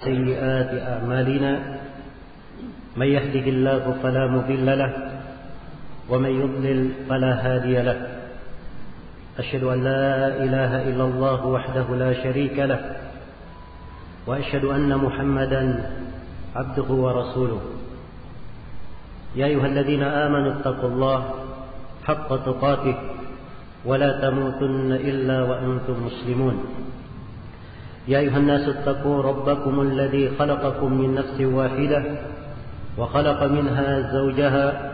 سيئات أعمالنا من يهده الله فلا مضل له ومن يضلل فلا هادي له أشهد أن لا إله إلا الله وحده لا شريك له وأشهد أن محمدا عبده ورسوله يا أيها الذين آمنوا اتقوا الله حق تقاته ولا تموتن إلا وأنتم مسلمون يا أيها الناس اتقوا ربكم الذي خلقكم من نفس واحدة وخلق منها زوجها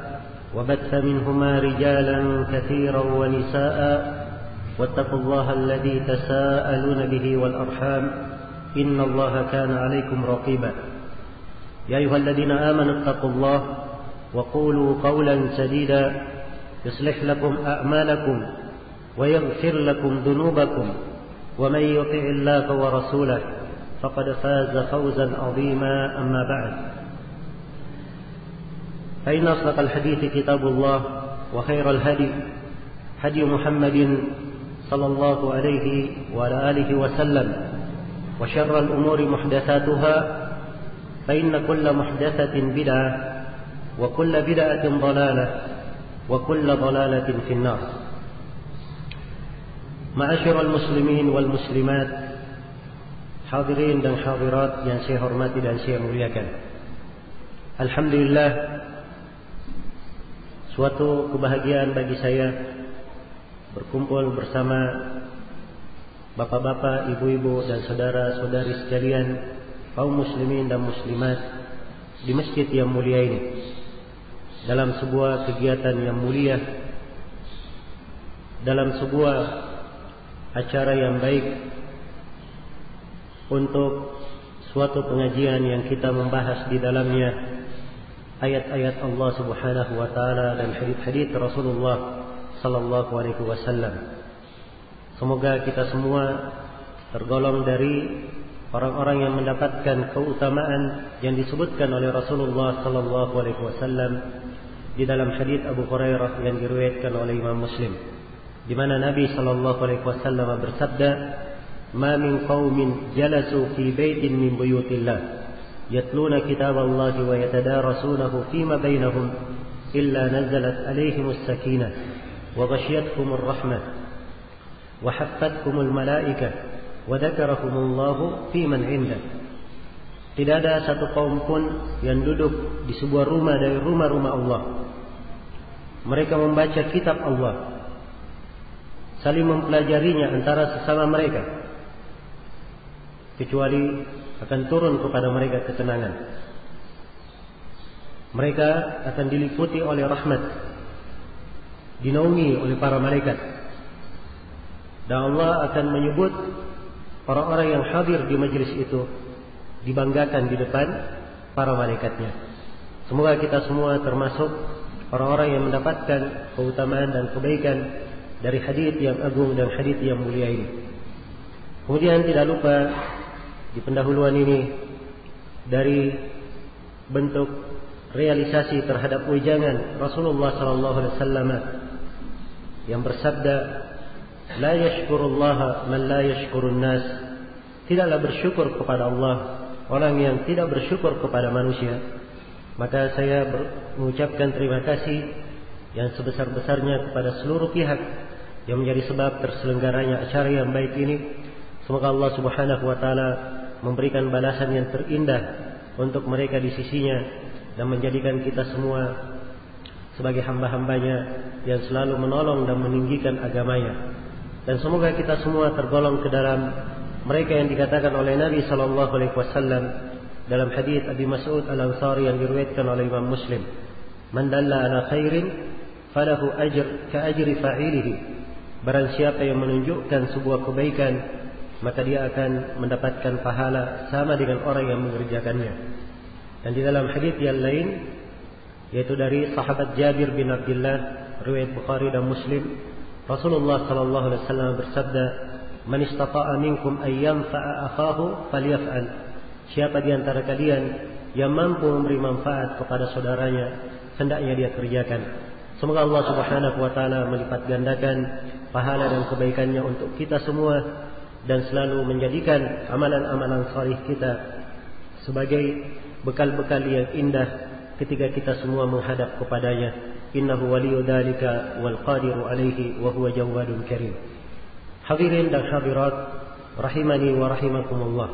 وبث منهما رجالا كثيرا ونساء واتقوا الله الذي تساءلون به والأرحام إن الله كان عليكم رقيبا يا أيها الذين آمنوا اتقوا الله وقولوا قولا سديدا يصلح لكم أعمالكم ويغفر لكم ذنوبكم ومن يطع الله ورسوله فقد فاز فوزا عظيما أما بعد فإن أصدق الحديث كتاب الله وخير الهدي هدي محمد صلى الله عليه وعلى آله وسلم وشر الأمور محدثاتها فإن كل محدثة بدعة وكل بدعة ضلالة وكل ضلالة في النار. Ma'asyiral muslimin wal muslimat, hadirin dan hadirat yang saya hormati dan saya muliakan. Alhamdulillah, suatu kebahagiaan bagi saya berkumpul bersama bapak-bapak, ibu-ibu dan saudara-saudari sekalian, kaum muslimin dan muslimat di masjid yang mulia ini, dalam sebuah kegiatan yang mulia, dalam sebuah acara yang baik untuk suatu pengajian yang kita membahas di dalamnya ayat-ayat Allah Subhanahu wa taala dan hadis-hadis Rasulullah sallallahu alaihi wasallam. Semoga kita semua tergolong dari orang-orang yang mendapatkan keutamaan yang disebutkan oleh Rasulullah sallallahu alaihi wasallam di dalam hadis Abu Hurairah yang diriwayatkan oleh Imam Muslim, di mana Nabi sallallahu alaihi wasallam bersabda, "Ma min qaumin jalasu fi baitin min buyutillah yatluna kitaballahi wa yatadarasunahu fima bainahum illa nazalat alaihimus sakinah wa ghashiyatuhumur rahmah wa haffatkumul malaikah wa dzakarahumullahu fi man 'indah." Tidak ada satu kaum pun yang duduk di sebuah rumah dari rumah-rumah Allah, mereka membaca kitab Allah, saling mempelajarinya antara sesama mereka, kecuali akan turun kepada mereka ketenangan. Mereka akan diliputi oleh rahmat, dinaungi oleh para malaikat, dan Allah akan menyebut orang-orang yang hadir di majlis itu dibanggakan di depan para malaikatnya. Semoga kita semua termasuk orang-orang yang mendapatkan keutamaan dan kebaikan dari hadits yang agung dan hadits yang mulia ini. Kemudian tidak lupa di pendahuluan ini dari bentuk realisasi terhadap wejangan Rasulullah sallallahu alaihi wasallam yang bersabda, "La yashkurullaha man la yashkurun nas." Tidaklah bersyukur kepada Allah orang yang tidak bersyukur kepada manusia. Maka saya mengucapkan terima kasih yang sebesar-besarnya kepada seluruh pihak yang menjadi sebab terselenggaranya acara yang baik ini. Semoga Allah Subhanahu wa taala memberikan balasan yang terindah untuk mereka di sisinya dan menjadikan kita semua sebagai hamba-hambanya yang selalu menolong dan meninggikan agamanya. Dan semoga kita semua tergolong ke dalam mereka yang dikatakan oleh Nabi sallallahu alaihi wasallam dalam hadis Abi Mas'ud Al-Ansari yang diriwayatkan oleh Imam Muslim, "Man dalla ala khairin falahu ajr ka ajri fa'ilihi." Barang siapa yang menunjukkan sebuah kebaikan, maka dia akan mendapatkan pahala sama dengan orang yang mengerjakannya. Dan di dalam hadis yang lain, yaitu dari sahabat Jabir bin Abdullah, riwayat Bukhari dan Muslim, Rasulullah sallallahu alaihi wasallam bersabda, "Man istata'a minkum an yanfa'a akhahu falyaf'al." Siapa di antara kalian yang mampu memberi manfaat kepada saudaranya, hendaknya dia kerjakan. Semoga Allah Subhanahu wa taala melipat gandakan pahala dan kebaikannya untuk kita semua dan selalu menjadikan amalan-amalan salih kita sebagai bekal-bekal yang indah ketika kita semua menghadap kepadanya. Innahu waliyyu dzalika wal qadiru alaihi wa huwa jawadun karim. Hadirin dan hadirat rahimani wa rahimakumullah.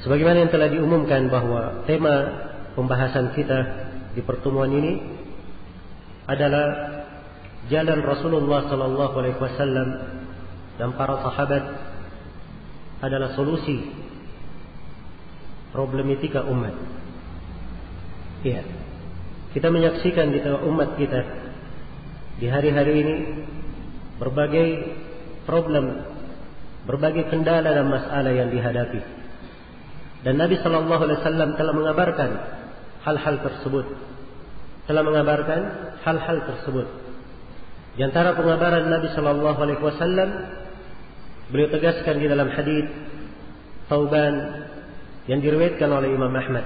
Sebagaimana yang telah diumumkan bahwa tema pembahasan kita di pertemuan ini adalah jalan Rasulullah sallallahu alaihi wasallam dan para sahabat adalah solusi problematika umat. Iya. Kita menyaksikan di tengah umat kita di hari-hari ini berbagai problem, berbagai kendala dan masalah yang dihadapi. Dan Nabi sallallahu alaihi wasallam telah mengabarkan hal-hal tersebut. Di antara pengabaran Nabi sallallahu alaihi wasallam, beliau tegaskan di dalam hadis Thauban yang diriwayatkan oleh Imam Ahmad.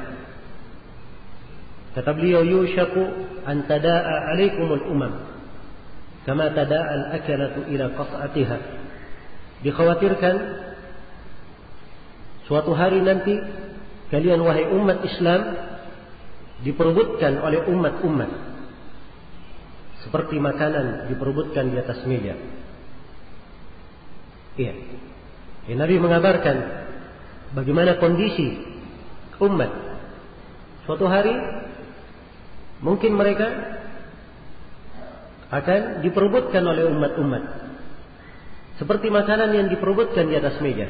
Kata beliau, yushaku an tada'a alaikumul umam kama tada'a al-akalatu ila qas'atiha. Dikhawatirkan suatu hari nanti kalian wahai umat Islam diperebutkan oleh umat-umat seperti makanan diperebutkan di atas meja. Iya. Nabi mengabarkan bagaimana kondisi umat. Suatu hari mungkin mereka akan diperebutkan oleh umat-umat seperti makanan yang diperebutkan di atas meja.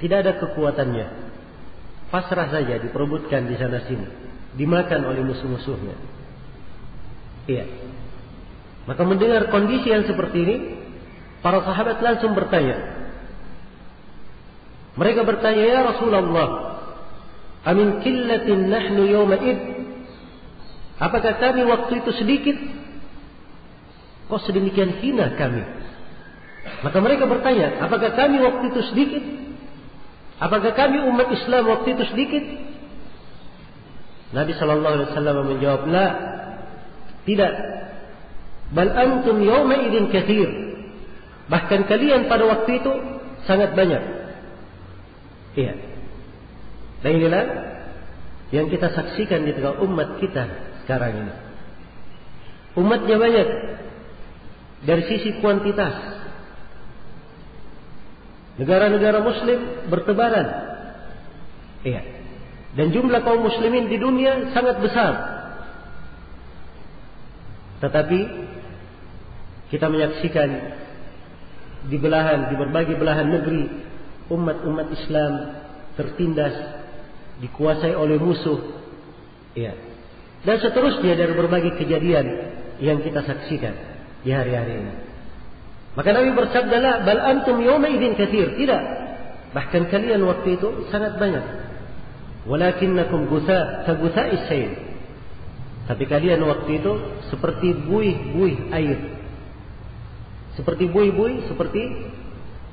Tidak ada kekuatannya, pasrah saja diperebutkan di sana sini, dimakan oleh musuh-musuhnya. Iya. Maka mendengar kondisi yang seperti ini, para sahabat langsung bertanya. Mereka bertanya, ya Rasulullah, amin killatin nahnu yawma id? Apakah kami waktu itu sedikit? Kok sedemikian hina kami? Maka mereka bertanya, apakah kami waktu itu sedikit? Apakah kami umat Islam waktu itu sedikit? Nabi sallallahu alaihi wasallam menjawab, la, tidak. Bal antum yawma idzin katsir. Bahkan kalian pada waktu itu sangat banyak. Iya. Dan inilah yang kita saksikan di tengah umat kita sekarang ini. Umatnya banyak dari sisi kuantitas. Negara-negara muslim bertebaran. Iya. Dan jumlah kaum muslimin di dunia sangat besar. Tetapi kita menyaksikan di berbagai belahan negeri umat-umat Islam tertindas, dikuasai oleh musuh. Iya. Dan seterusnya dari berbagai kejadian yang kita saksikan di hari-hari ini. Maka Nabi bersabda, la bal antum yawma idzin katsir. Tidak. Bahkan kalian waktu itu sangat banyak. Walakinnakum gutha ka gutha'is sayl. Tapi kalian waktu itu seperti buih-buih air. Seperti buih-buih, seperti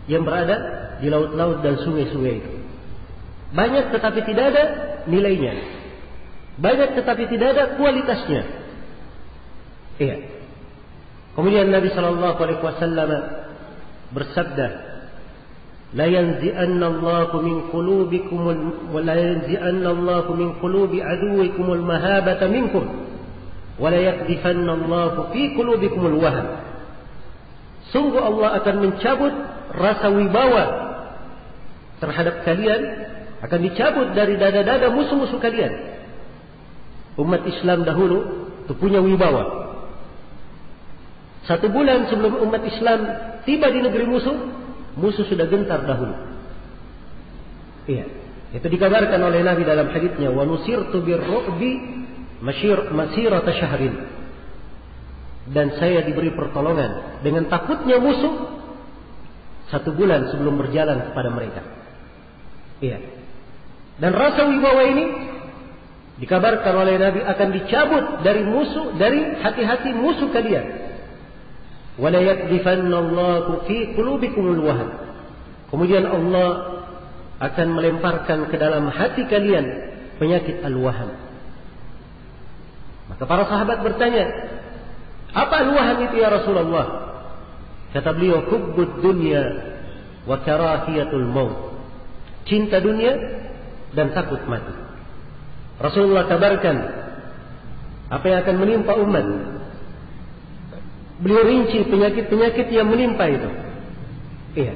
yang berada di laut-laut dan sungai-sungai itu. Banyak tetapi tidak ada nilainya. Banyak tetapi tidak ada kualitasnya. Iya. Kemudian Nabi sallallahu alaihi wasallam bersabda, la yanzi'anna Allahu min qulubikum wa la yanzi'anna Allahu min qulubi aduwikum al-mahabata minkum wa la yaqdhifanna Allahu fi qulubikum al-wahn. Sungguh Allah akan mencabut rasa wibawa terhadap kalian, akan dicabut dari dada-dada musuh-musuh kalian. Umat Islam dahulu itu punya wibawa. 1 bulan sebelum umat Islam tiba di negeri musuh sudah gentar dahulu. Iya, itu dikabarkan oleh Nabi dalam haditsnya, wa nusirtu birru'bi masirata syahrin. Dan saya diberi pertolongan dengan takutnya musuh 1 bulan sebelum berjalan kepada mereka. Iya. Dan rasa wibawa ini dikabarkan oleh Nabi akan dicabut dari musuh, dari hati-hati musuh kalian. Wala yakdifannallahu fi qulubikumul wahn. Kemudian Allah akan melemparkan ke dalam hati kalian penyakit al-wahn. Maka para sahabat bertanya, apa al-wahn itu ya Rasulullah? Kata beliau, hubbud dunya wa karahiyatul maut. Cinta dunia dan takut mati. Rasulullah kabarkan apa yang akan menimpa umat. Beliau rinci penyakit-penyakit yang menimpa itu. Iya.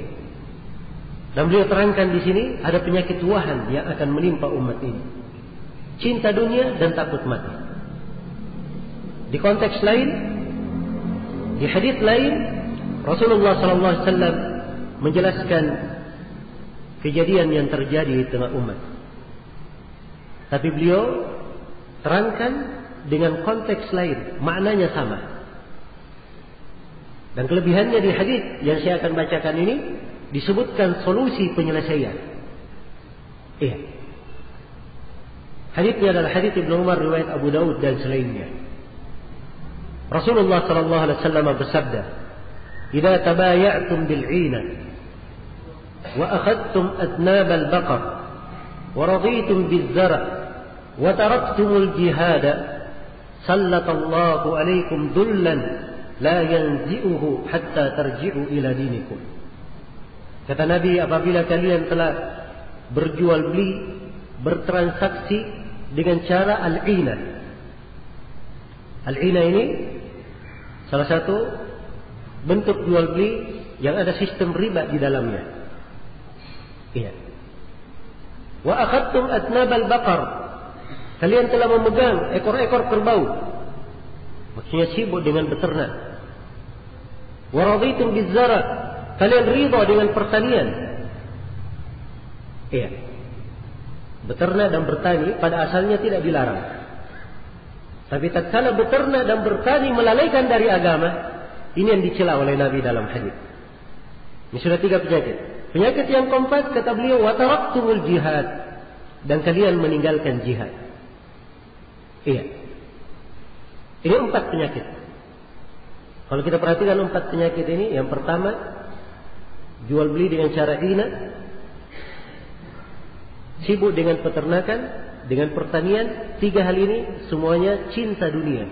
Dan beliau terangkan di sini ada penyakit wahan yang akan menimpa umat ini. Cinta dunia dan takut mati. Di konteks lain, di hadis lain, Rasulullah SAW menjelaskan kejadian yang terjadi di tengah umat. Tapi beliau terangkan dengan konteks lain, maknanya sama. Dan kelebihannya di hadis yang saya akan bacakan ini disebutkan solusi penyelesaian. Iya. Hadisnya adalah hadis Ibnu Umar riwayat Abu Daud dan selainnya. Rasulullah sallallahu alaihi wasallam bersabda, "Idza tabaya'tum bil'ina wa akhadtum atnab al-baqar wa raditum biz-zar' wa taraktumul jihad, sallallahu alaikum dullan la yanzi'uhu hatta tarji'u ila dinikum." Kata Nabi, apabila kalian telah berjual beli, bertransaksi dengan cara al-'ina. Al-'ina ini salah satu bentuk jual beli yang ada sistem riba di dalamnya. Iya. Wa akhadtum atnab al-baqar. Kalian telah memegang ekor-ekor kerbau. Maksudnya sibuk dengan beternak. Wa raditum biz-zara'. Kalian ridha dengan pertanian. Iya. Beternak dan bertani pada asalnya tidak dilarang. Tapi tatkala beternak dan bertani melalaikan dari agama, ini yang dicela oleh Nabi dalam hadis. Ini sudah 3 penyakit. Penyakit yang keempat kata beliau, wa taraktumul jihad, dan kalian meninggalkan jihad. Iya. Ini 4 penyakit. Kalau kita perhatikan 4 penyakit ini, yang pertama jual beli dengan cara hina, sibuk dengan peternakan, dengan pertanian. 3 hal ini semuanya cinta dunia.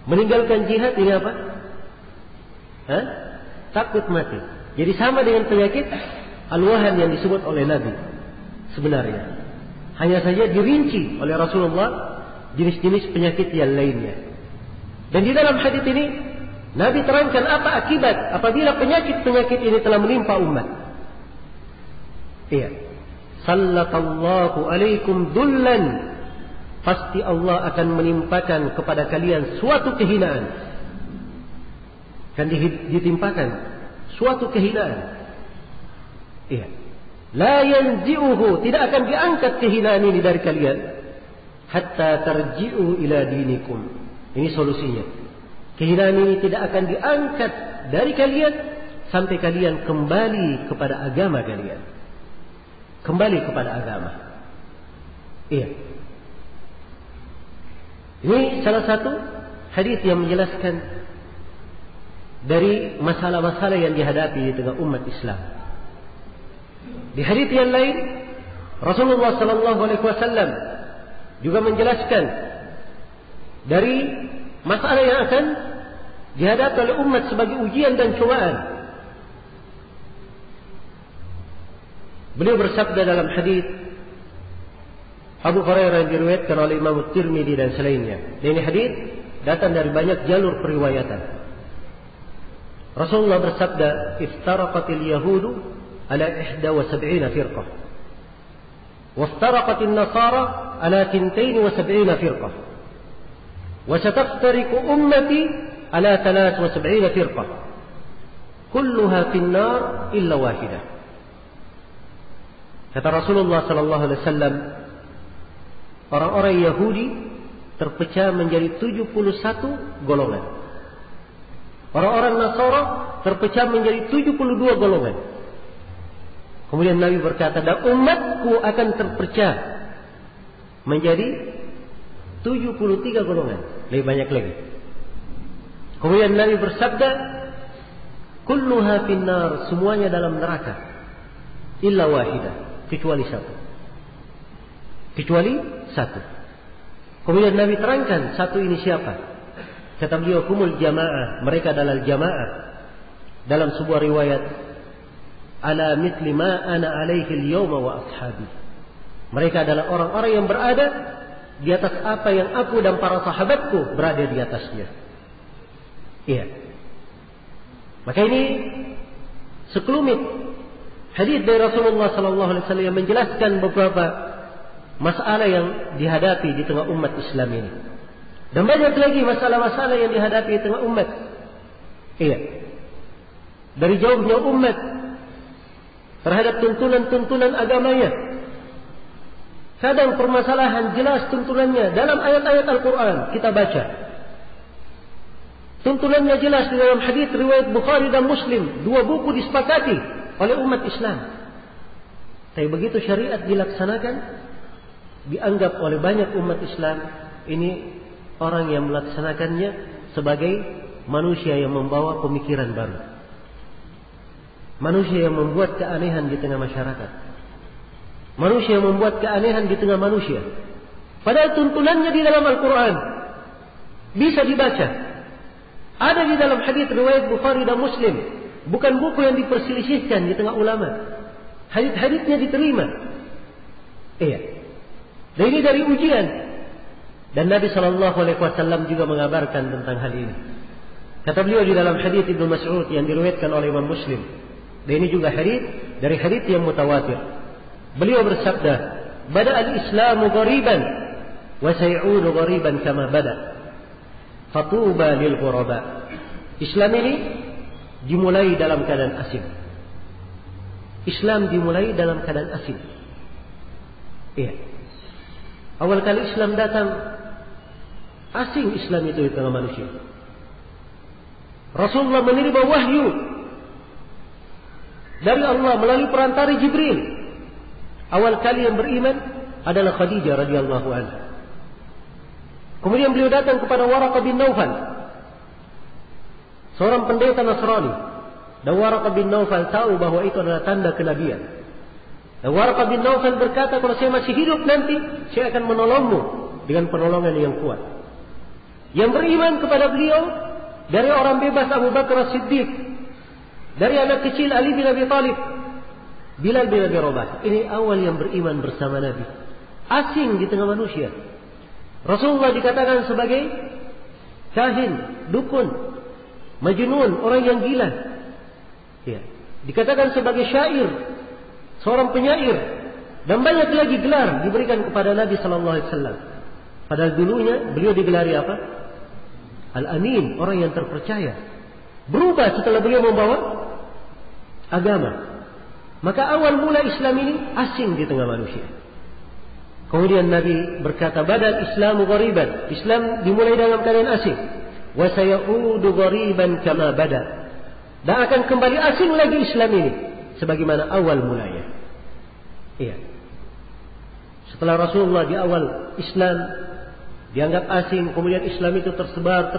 Meninggalkan jihad ini apa? Takut mati. Jadi sama dengan penyakit al-wahan yang disebut oleh Nabi sebenarnya. Hanya saja dirinci oleh Rasulullah jenis-jenis penyakit yang lainnya. Dan di dalam hadis ini Nabi terangkan apa akibat apabila penyakit-penyakit ini telah menimpa umat. Iya. Sallallahu alaikum dullan. Pasti Allah akan menimpakan kepada kalian suatu kehinaan. Dan ditimpakan suatu kehinaan. Iya. La yanzi'uhu. Tidak akan diangkat kehinaan ini dari kalian. Hatta tarji'u ila dinikum. Ini solusinya. Kehinaan ini tidak akan diangkat dari kalian sampai kalian kembali kepada agama kalian. Kembali kepada agama. Iya. Ini salah satu hadis yang menjelaskan dari masalah-masalah yang dihadapi di tengah umat Islam. Di hadis yang lain, Rasulullah sallallahu alaihi wasallam juga menjelaskan dari masalah yang akan dihadapi oleh umat sebagai ujian dan cobaan. Beliau bersabda dalam hadis Abu Hurairah yang diriwayatkan oleh Imam Tirmidzi dan selainnya. Dan ini hadis datang dari banyak jalur periwayatan. Rasulullah bersabda, "Iftaraqatil yahudu ala 71 firqah. Waftaraqatin nasara ala 72 firqah. Wa sataftariqu ummati ala 73 firqah. Kulluha fin nar illa wahidah." Kata Rasulullah sallallahu alaihi wasallam, orang-orang Yahudi terpecah menjadi 71 golongan. Orang-orang Nasara terpecah menjadi 72 golongan. Kemudian Nabi berkata, dan umatku akan terpecah menjadi 73 golongan. Lebih banyak lagi. Kemudian Nabi bersabda, kulluha finnar, semuanya dalam neraka. Illa wahidah, kecuali satu. Kecuali satu. Kemudian Nabi terangkan satu ini siapa? Kata beliau, humul jamaah, mereka adalah jamaah. Dalam sebuah riwayat, ala mithli ma ana alaihi al-yawma wa ashabi. Mereka adalah orang-orang yang berada di atas apa yang aku dan para sahabatku berada di atasnya. Iya. Maka ini sekelumit hadis dari Rasulullah SAW yang menjelaskan beberapa masalah yang dihadapi di tengah umat Islam ini. Dan banyak lagi masalah-masalah yang dihadapi di tengah umat. Iya. Dari jauhnya umat terhadap tuntunan-tuntunan agamanya. Kadang permasalahan jelas tuntunannya dalam ayat-ayat Al-Quran kita baca. Tuntunannya jelas di dalam hadis riwayat Bukhari dan Muslim. Dua buku disepakati oleh umat Islam. Tapi begitu syariat dilaksanakan, dianggap oleh banyak umat Islam ini orang yang melaksanakannya sebagai manusia yang membawa pemikiran baru. Manusia yang membuat keanehan di tengah masyarakat. Manusia yang membuat keanehan di tengah manusia. Padahal tuntunannya di dalam Al-Quran bisa dibaca. Ada di dalam hadis riwayat Bukhari dan Muslim. Bukan buku yang diperselisihkan di tengah ulama. Hadis-hadisnya diterima. Iya. Dan ini dari ujian. Dan Nabi SAW juga mengabarkan tentang hal ini. Kata beliau di dalam hadis Ibnu Mas'ud yang diriwayatkan oleh Imam Muslim. Dan ini juga hadis dari hadis yang mutawatir. Beliau bersabda, "Bada al-Islamu ghariban wa say'udu ghariban kama bada. Fatuba lil ghuraba." Islam ini dimulai dalam keadaan asing. Islam dimulai dalam keadaan asing. Iya. Awal kali Islam datang, asing Islam itu di tengah manusia. Rasulullah menerima wahyu dari Allah melalui perantara Jibril. Awal kali yang beriman adalah Khadijah radhiyallahu anha. Kemudian beliau datang kepada Waraqah bin Naufal, seorang pendeta Nasrani. Dan Waraqah bin Naufal tahu bahwa itu adalah tanda kenabian. Dan Waraqah bin Naufal berkata, kalau saya masih hidup nanti, saya akan menolongmu dengan penolongan yang kuat. Yang beriman kepada beliau dari orang bebas Abu Bakar As-Siddiq, dari anak kecil Ali bin Abi Thalib, Bilal bin Abi Rabah. Ini awal yang beriman bersama Nabi. Asing di tengah manusia. Rasulullah dikatakan sebagai kahin, dukun, majnun, orang yang gila. Ya. Dikatakan sebagai syair, seorang penyair, dan banyak lagi gelar diberikan kepada Nabi sallallahu alaihi wasallam. Padahal dulunya beliau digelari apa? Al-Amin, orang yang terpercaya. Berubah setelah beliau membawa agama. Maka awal mula Islam ini asing di tengah manusia. Kemudian Nabi berkata, "Badal Islamu ghariban." Islam dimulai dalam keadaan asing. Wa sayaudu ghariban kama bada. Dan akan kembali asing lagi Islam ini sebagaimana awal mulanya. Iya. Setelah Rasulullah di awal Islam dianggap asing, kemudian Islam itu tersebar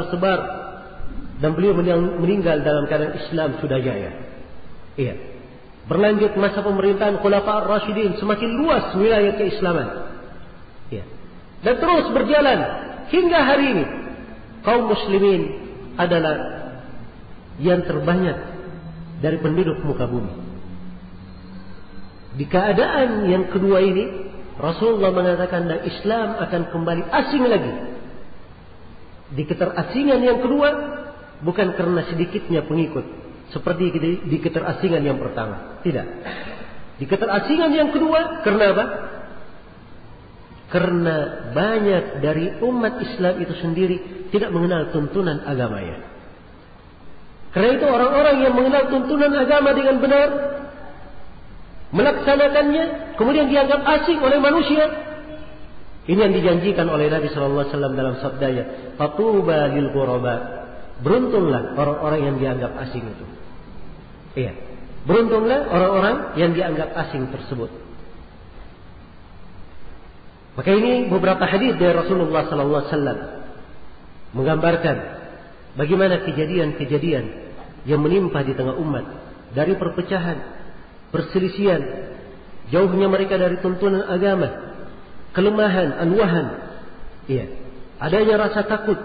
dan beliau meninggal dalam keadaan Islam sudah jaya. Iya. Berlanjut masa pemerintahan Khulafa Ar-Rasyidin, semakin luas wilayah keislaman. Ya. Dan terus berjalan hingga hari ini. Kaum muslimin adalah yang terbanyak dari penduduk muka bumi. Di keadaan yang kedua ini, Rasulullah mengatakan dan Islam akan kembali asing lagi. Di keterasingan yang kedua, bukan karena sedikitnya pengikut seperti di keterasingan yang pertama. Tidak. Di keterasingan yang kedua, karena apa? Karena banyak dari umat Islam itu sendiri tidak mengenal tuntunan agamanya. Karena itu orang-orang yang mengenal tuntunan agama dengan benar, melaksanakannya, kemudian dianggap asing oleh manusia. Ini yang dijanjikan oleh Nabi sallallahu alaihi wasallam dalam sabdanya, "Fatuba lil ghuraba." Beruntunglah orang-orang yang dianggap asing itu. Iya. Beruntunglah orang-orang yang dianggap asing tersebut. Maka ini beberapa hadis dari Rasulullah sallallahu alaihi wasallam menggambarkan bagaimana kejadian-kejadian yang menimpa di tengah umat dari perpecahan, perselisihan, jauhnya mereka dari tuntunan agama, kelemahan, anwahan. Iya. Adanya rasa takut,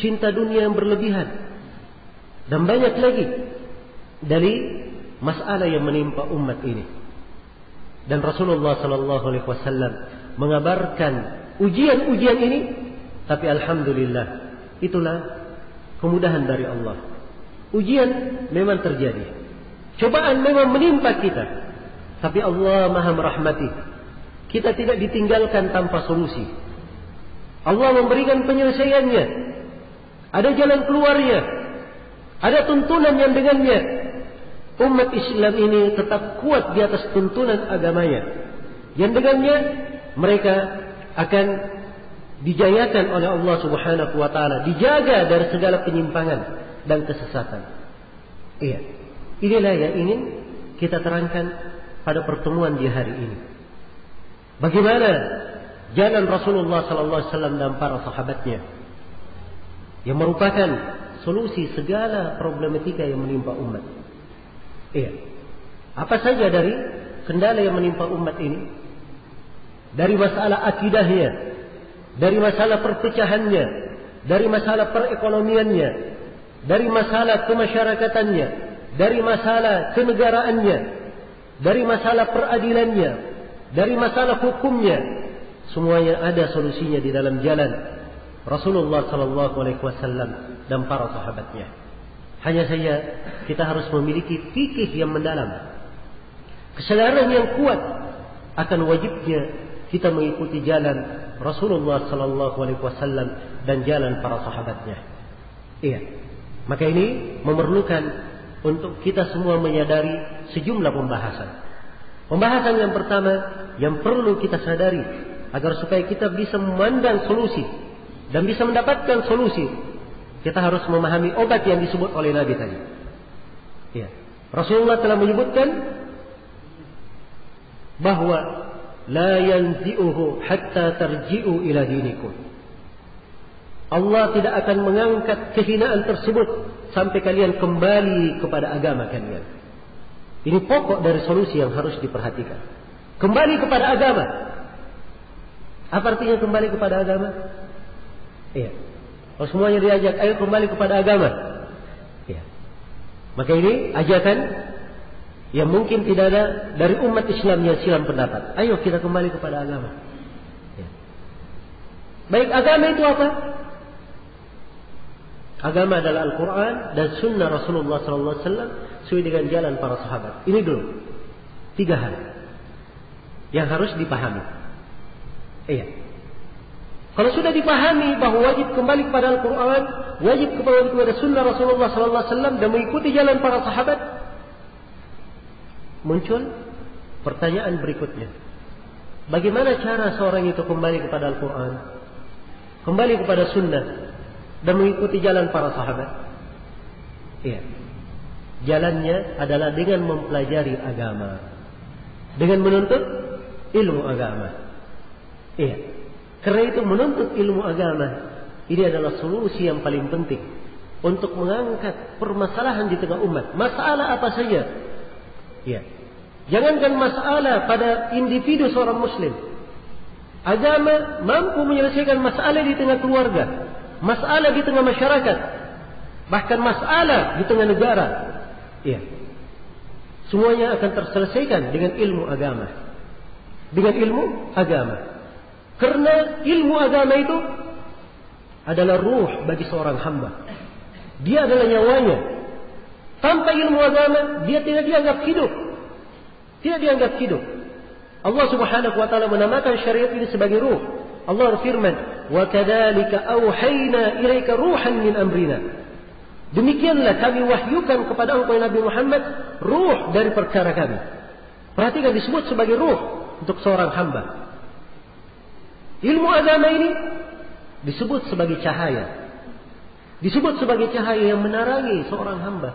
cinta dunia yang berlebihan, dan banyak lagi dari masalah yang menimpa umat ini. Dan Rasulullah sallallahu alaihi wasallam mengabarkan ujian-ujian ini, tapi alhamdulillah itulah kemudahan dari Allah. Ujian memang terjadi, cobaan memang menimpa kita, tapi Allah Maha merahmati. Kita tidak ditinggalkan tanpa solusi. Allah memberikan penyelesaiannya. Ada jalan keluarnya. Ada tuntunan yang dengannya umat Islam ini tetap kuat di atas tuntunan agamanya, yang dengannya mereka akan dijayakan oleh Allah Subhanahu wa taala, dijaga dari segala penyimpangan dan kesesatan. Iya, inilah yang ingin kita terangkan pada pertemuan di hari ini. Bagaimana jalan Rasulullah sallallahu alaihi wasallam dan para sahabatnya yang merupakan solusi segala problematika yang menimpa umat. Iya. Apa saja dari kendala yang menimpa umat ini? Dari masalah akidahnya, dari masalah perpecahannya, dari masalah perekonomiannya, dari masalah kemasyarakatannya, dari masalah kenegaraannya, dari masalah peradilannya, dari masalah hukumnya, semuanya ada solusinya di dalam jalan Rasulullah sallallahu alaihi wasallam dan para sahabatnya. Hanya saja kita harus memiliki fikih yang mendalam, kesadaran yang kuat akan wajibnya kita mengikuti jalan Rasulullah sallallahu alaihi wasallam dan jalan para sahabatnya. Iya. Maka ini memerlukan untuk kita semua menyadari sejumlah pembahasan. Pembahasan yang pertama yang perlu kita sadari agar supaya kita bisa memandang solusi dan bisa mendapatkan solusi, kita harus memahami obat yang disebut oleh Nabi tadi. Ya. Rasulullah telah menyebutkan bahwa la yanzi'uhu hatta tarji'u ila dinikum. Allah tidak akan mengangkat kehinaan tersebut sampai kalian kembali kepada agama kalian. Ini pokok dari solusi yang harus diperhatikan. Kembali kepada agama. Apa artinya kembali kepada agama? Iya. Kalau semuanya diajak, ayo kembali kepada agama. Iya. Maka ini ajakan yang mungkin tidak ada dari umat Islam yang silam pendapat. Ayo kita kembali kepada agama. Iya. Baik, agama itu apa? Agama adalah Al-Quran dan Sunnah Rasulullah SAW sesuai dengan jalan para sahabat. Ini dulu 3 hal yang harus dipahami. Iya. Kalau sudah dipahami bahwa wajib kembali kepada Al-Quran, wajib kembali kepada Sunnah Rasulullah SAW dan mengikuti jalan para sahabat, muncul pertanyaan berikutnya. Bagaimana cara seorang itu kembali kepada Al-Quran, kembali kepada Sunnah dan mengikuti jalan para sahabat? Iya. Jalannya adalah dengan mempelajari agama, dengan menuntut ilmu agama. Iya. Karena itu menuntut ilmu agama ini adalah solusi yang paling penting untuk mengangkat permasalahan di tengah umat. Masalah apa saja. Ya. Jangankan masalah pada individu seorang muslim. Agama mampu menyelesaikan masalah di tengah keluarga, masalah di tengah masyarakat, bahkan masalah di tengah negara. Ya. Semuanya akan terselesaikan dengan ilmu agama. Dengan ilmu agama. Karena ilmu agama itu adalah ruh bagi seorang hamba. Dia adalah nyawanya. Tanpa ilmu agama, dia tidak dianggap hidup. Tidak dianggap hidup. Allah Subhanahu wa taala menamakan syariat ini sebagai ruh. Allah berfirman, "Wa kadzalika auhayna ilaika ruhan min amrina." Demikianlah kami wahyukan kepada engkau Nabi Muhammad ruh dari perkara kami. Perhatikan, disebut sebagai ruh untuk seorang hamba. Ilmu agama ini disebut sebagai cahaya. Disebut sebagai cahaya yang menerangi seorang hamba.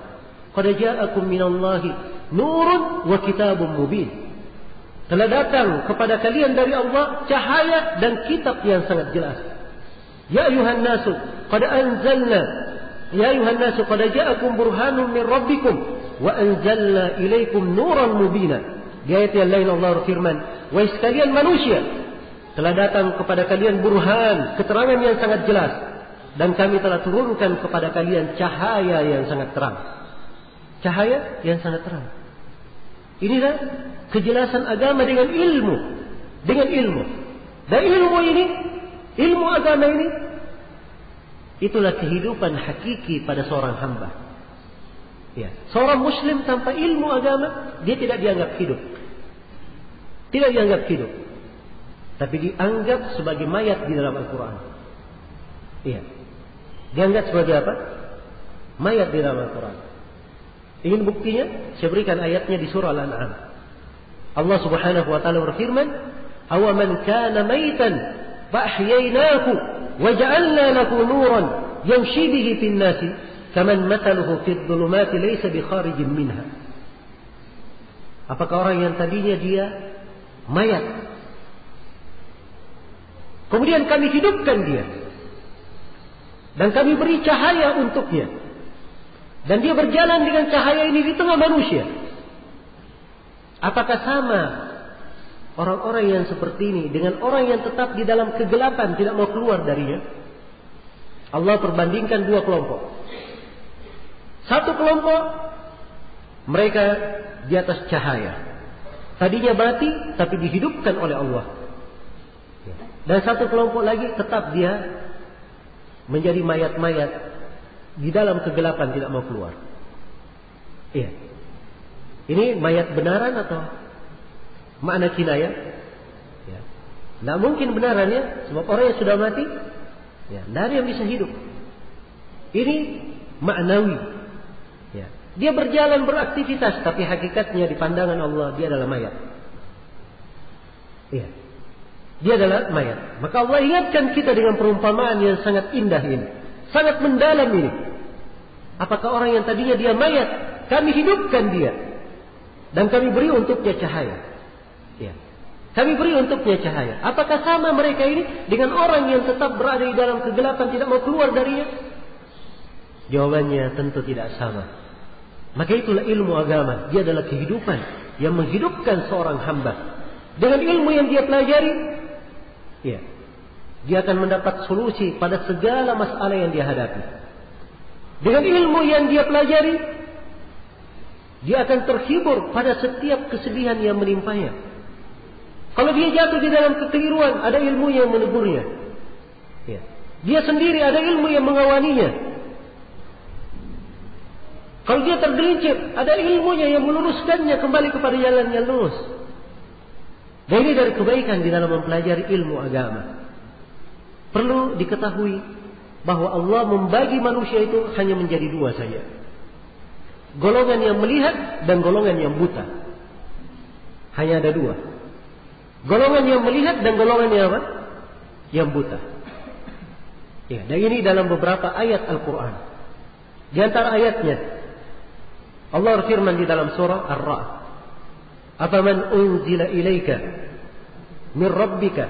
Qad ja'akum minallahi nurun wa kitabun mubin. Telah datang kepada kalian dari Allah cahaya dan kitab yang sangat jelas. Ya ayuhan nasu qad anzalna ya ayuhan nasu qad ja'akum burhanun min rabbikum wa anzalna ilaikum nuran mubina. Di ayat yang lain Allah berfirman, wahai sekalian manusia, telah datang kepada kalian burhan, keterangan yang sangat jelas, dan kami telah turunkan kepada kalian cahaya yang sangat terang. Cahaya yang sangat terang. Inilah kejelasan agama dengan ilmu. Dengan ilmu. Dan ilmu ini, ilmu agama ini, itulah kehidupan hakiki pada seorang hamba. Ya. Seorang muslim tanpa ilmu agama, dia tidak dianggap hidup. Tidak dianggap hidup. Tapi dianggap sebagai mayat di dalam Al-Quran. Iya. Dianggap sebagai apa? Mayat di dalam Al-Quran. Ingin buktinya? Saya berikan ayatnya di surah Al-An'am. Allah Subhanahu wa taala berfirman, "Awaman kana maitan fa'ahyaynahu wa ja'alna lahu nuran yamshi bihi fin nasi kaman mathaluhu fid dhulumati laysa bi kharijin minha." Apakah orang yang tadinya dia mayat, kemudian kami hidupkan dia dan kami beri cahaya untuknya, dan dia berjalan dengan cahaya ini di tengah manusia. Apakah sama orang-orang yang seperti ini dengan orang yang tetap di dalam kegelapan, tidak mau keluar darinya? Allah perbandingkan dua kelompok. Satu kelompok, mereka di atas cahaya, tadinya mati tapi dihidupkan oleh Allah. Dan satu kelompok lagi tetap dia menjadi mayat-mayat di dalam kegelapan, tidak mau keluar. Iya. Ini mayat benaran atau makna kinayah? Ya. Tidak mungkin benarannya, sebab orang yang sudah mati, ya, tidak ada yang bisa hidup. Ini maknawi. Ya. Dia berjalan beraktivitas, tapi hakikatnya di pandangan Allah dia adalah mayat. Ya. Dia adalah mayat. Maka Allah ingatkan kita dengan perumpamaan yang sangat indah ini, sangat mendalam ini. Apakah orang yang tadinya dia mayat, kami hidupkan dia, dan kami beri untuknya cahaya. Ya. Kami beri untuknya cahaya. Apakah sama mereka ini dengan orang yang tetap berada di dalam kegelapan, tidak mau keluar darinya? Jawabannya tentu tidak sama. Maka itulah ilmu agama. Dia adalah kehidupan yang menghidupkan seorang hamba. Dengan ilmu yang dia pelajari, ya, dia akan mendapat solusi pada segala masalah yang dia hadapi. Dengan ilmu yang dia pelajari, dia akan terhibur pada setiap kesedihan yang menimpanya. Kalau dia jatuh di dalam kekeliruan, ada ilmu yang menegurnya. Ya. Dia sendiri ada ilmu yang mengawaninya. Kalau dia tergelincir, ada ilmunya yang meluruskannya kembali kepada jalan yang lurus. Dan ini dari kebaikan di dalam mempelajari ilmu agama. Perlu diketahui bahwa Allah membagi manusia itu hanya menjadi dua saja. Golongan yang melihat dan golongan yang buta. Hanya ada dua. Golongan yang melihat dan golongan yang apa? Yang buta. Ya, dan ini dalam beberapa ayat Al-Quran. Di antara ayatnya, Allah berfirman di dalam surah Ar-Ra'd, "Afaman unzila ilaika min rabbika,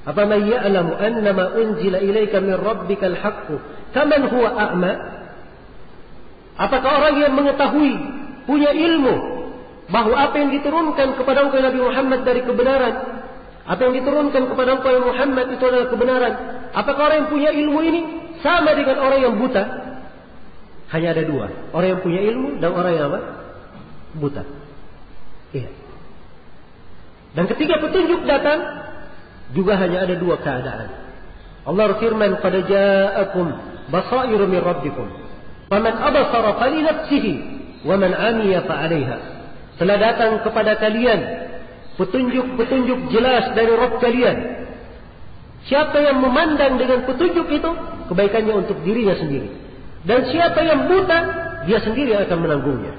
afaman ya'lamu annama unzila ilaika min rabbika al-haqqu, kaman huwa a'ma?" Apakah orang yang mengetahui, punya ilmu bahwa apa yang diturunkan kepada engkau Nabi Muhammad dari kebenaran, apa yang diturunkan kepada engkau Muhammad itu adalah kebenaran? Apakah orang yang punya ilmu ini sama dengan orang yang buta? Hanya ada dua, orang yang punya ilmu dan orang yang apa? Buta. Iya. Dan ketika petunjuk datang, juga hanya ada dua keadaan. Allah berfirman, "Qad ja'akum basairu min rabbikum, faman absara falinafsihi, wa man 'amiya fa'alaiha." Telah datang kepada kalian petunjuk-petunjuk jelas dari Rabb kalian. Siapa yang memandang dengan petunjuk itu, kebaikannya untuk dirinya sendiri. Dan siapa yang buta, dia sendiri akan menanggungnya.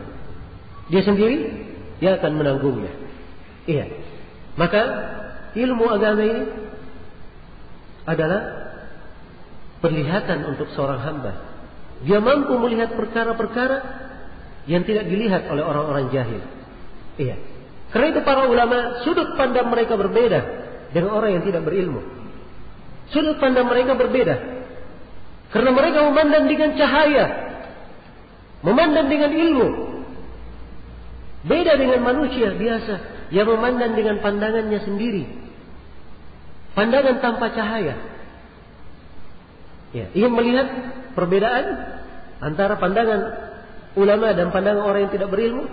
Dia sendiri, dia akan menanggungnya. Iya. Maka ilmu agama ini adalah perlihatan untuk seorang hamba. Dia mampu melihat perkara-perkara yang tidak dilihat oleh orang-orang jahil. Iya. Karena itu para ulama, sudut pandang mereka berbeda dengan orang yang tidak berilmu. Sudut pandang mereka berbeda. Karena mereka memandang dengan cahaya, memandang dengan ilmu. Beda dengan manusia biasa yang memandang dengan pandangannya sendiri. Pandangan tanpa cahaya. Ya, ingin melihat perbedaan antara pandangan ulama dan pandangan orang yang tidak berilmu?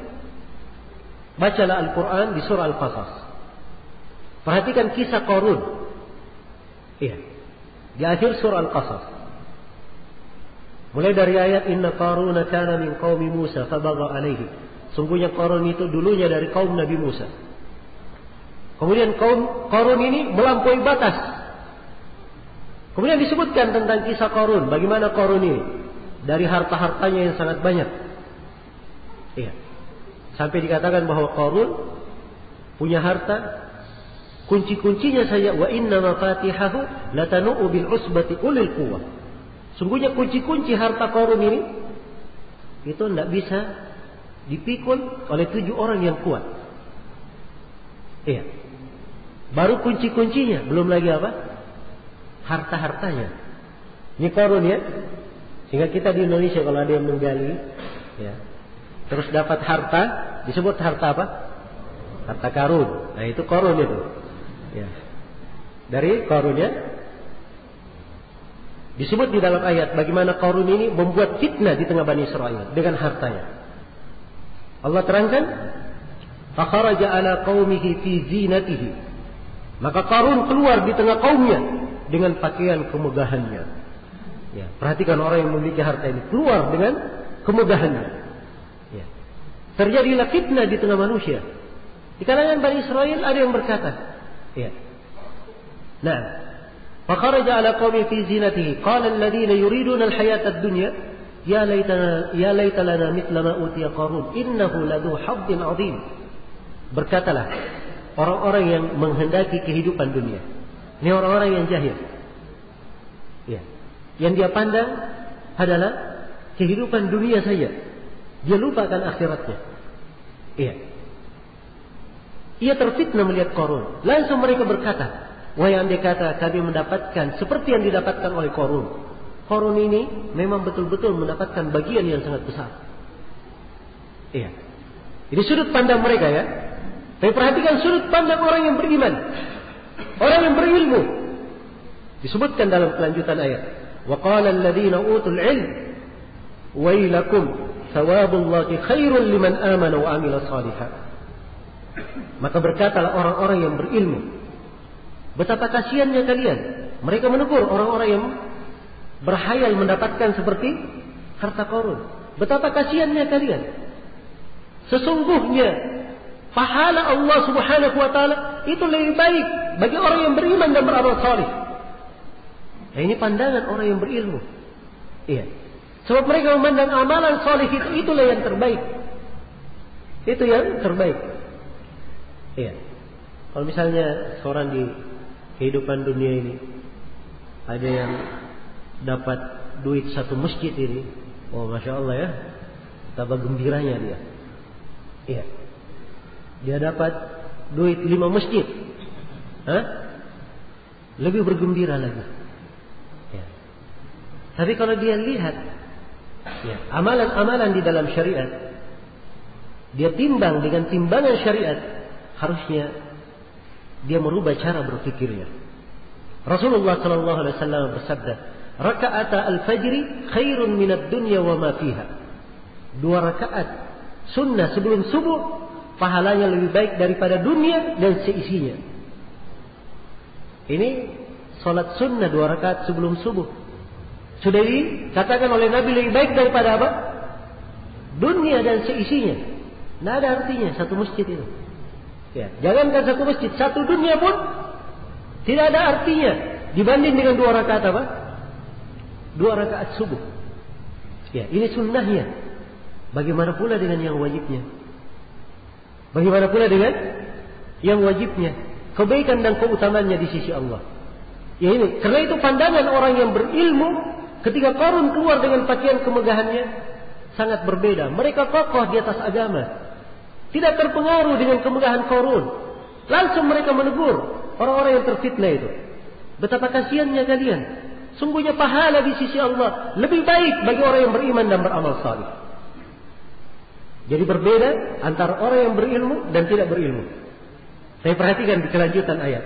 Bacalah Al-Quran di surah Al-Qasas. Perhatikan kisah Qarun. Iya. Di akhir surah Al-Qasas. Mulai dari ayat Inna Qaruna kana min qaumi Musa fabagha alaihi. Sungguhnya Qarun itu dulunya dari kaum Nabi Musa. Kemudian kaum Qarun ini melampaui batas. Kemudian disebutkan tentang kisah Qarun. Bagaimana Qarun ini dari harta-hartanya yang sangat banyak. Iya. Sampai dikatakan bahwa Qarun punya harta, kunci-kuncinya saja wa inna mafatihahu latanu bil usbati ulil quwwah. Sungguhnya kunci-kunci harta Qarun ini itu tidak bisa dipikul oleh 7 orang yang kuat. Iya. Baru kunci-kuncinya, belum lagi apa? Harta-hartanya. Ini Qarun ya. Sehingga kita di Indonesia kalau ada yang menggali, ya, terus dapat harta, disebut harta apa? Harta karun. Nah itu Qarun itu. Ya. Dari Qarun ya. Disebut di dalam ayat bagaimana Qarun ini membuat fitnah di tengah Bani Israil dengan hartanya. Allah terangkan, "Fakharaja ala qaumihi fi zinatihi." Maka Qarun keluar di tengah kaumnya dengan pakaian kemegahannya. Ya, perhatikan orang yang memiliki harta ini keluar dengan kemegahannya. Ya. Terjadilah fitnah di tengah manusia. Di kalangan Bani Israil ada yang berkata, ya. Nah, fakharaja ala qaumi fi zinatihi qala alladziina yuriduna al-hayata ad-dunya ya laita lana mithla ma utiya Qarun innahu ladzu haddin 'adzim. Berkatalah orang-orang yang menghendaki kehidupan dunia. Ini orang-orang yang jahil. Ya. Yang dia pandang adalah kehidupan dunia saja. Dia lupakan akhiratnya. Iya. Ia terfitnah melihat Qarun. Langsung mereka berkata, wahai andai kata kami mendapatkan seperti yang didapatkan oleh Qarun. Qarun ini memang betul-betul mendapatkan bagian yang sangat besar. Iya. Ini sudut pandang mereka ya. Tapi perhatikan sudut pandang orang yang beriman. Orang yang berilmu. Disebutkan dalam kelanjutan ayat. Wa qala alladziina utul 'ilm wailakum thawabullahi khairul liman amana wa 'amila shalihan. Maka berkatalah orang-orang yang berilmu, betapa kasihannya kalian. Mereka menegur orang-orang yang berhayal mendapatkan seperti harta Qarun. Betapa kasihannya kalian. Sesungguhnya pahala Allah Subhanahu wa taala itu lebih baik bagi orang yang beriman dan beramal saleh. Nah, ini pandangan orang yang berilmu. Iya. Sebab mereka memandang amalan saleh itulah yang terbaik. Itu yang terbaik. Iya. Kalau misalnya seorang di kehidupan dunia ini ada yang dapat duit 1 masjid ini, oh masya Allah ya, betapa gembiranya dia. Iya. Dia dapat duit 5 masjid, lebih bergembira lagi. Ya. Tapi kalau dia lihat ya, amalan-amalan di dalam syariat, dia timbang dengan timbangan syariat, harusnya dia merubah cara berpikirnya. Rasulullah sallallahu alaihi wasallam bersabda, "Raka'ata al-fajri khairun minad dunya wa ma fiha." 2 rakaat sunnah sebelum subuh pahalanya lebih baik daripada dunia dan seisinya. Ini salat sunnah 2 rakaat sebelum subuh. Sudah dikatakan oleh Nabi lebih baik daripada apa? Dunia dan seisinya. Tidak ada artinya 1 masjid itu. Ya, jangankan 1 masjid, 1 dunia pun tidak ada artinya dibanding dengan 2 rakaat apa? 2 rakaat subuh. Ya, ini sunnahnya. Bagaimana pula dengan yang wajibnya? Bagaimana pula dengan yang wajibnya? Kebaikan dan keutamaannya di sisi Allah. Ya ini, karena itu pandangan orang yang berilmu ketika Qarun keluar dengan pakaian kemegahannya sangat berbeda. Mereka kokoh di atas agama. Tidak terpengaruh dengan kemegahan Qarun. Langsung mereka menegur orang-orang yang terfitnah itu. Betapa kasihannya kalian. Sungguhnya pahala di sisi Allah lebih baik bagi orang yang beriman dan beramal saleh. Jadi berbeda antara orang yang berilmu dan tidak berilmu. Saya perhatikan di kelanjutan ayat.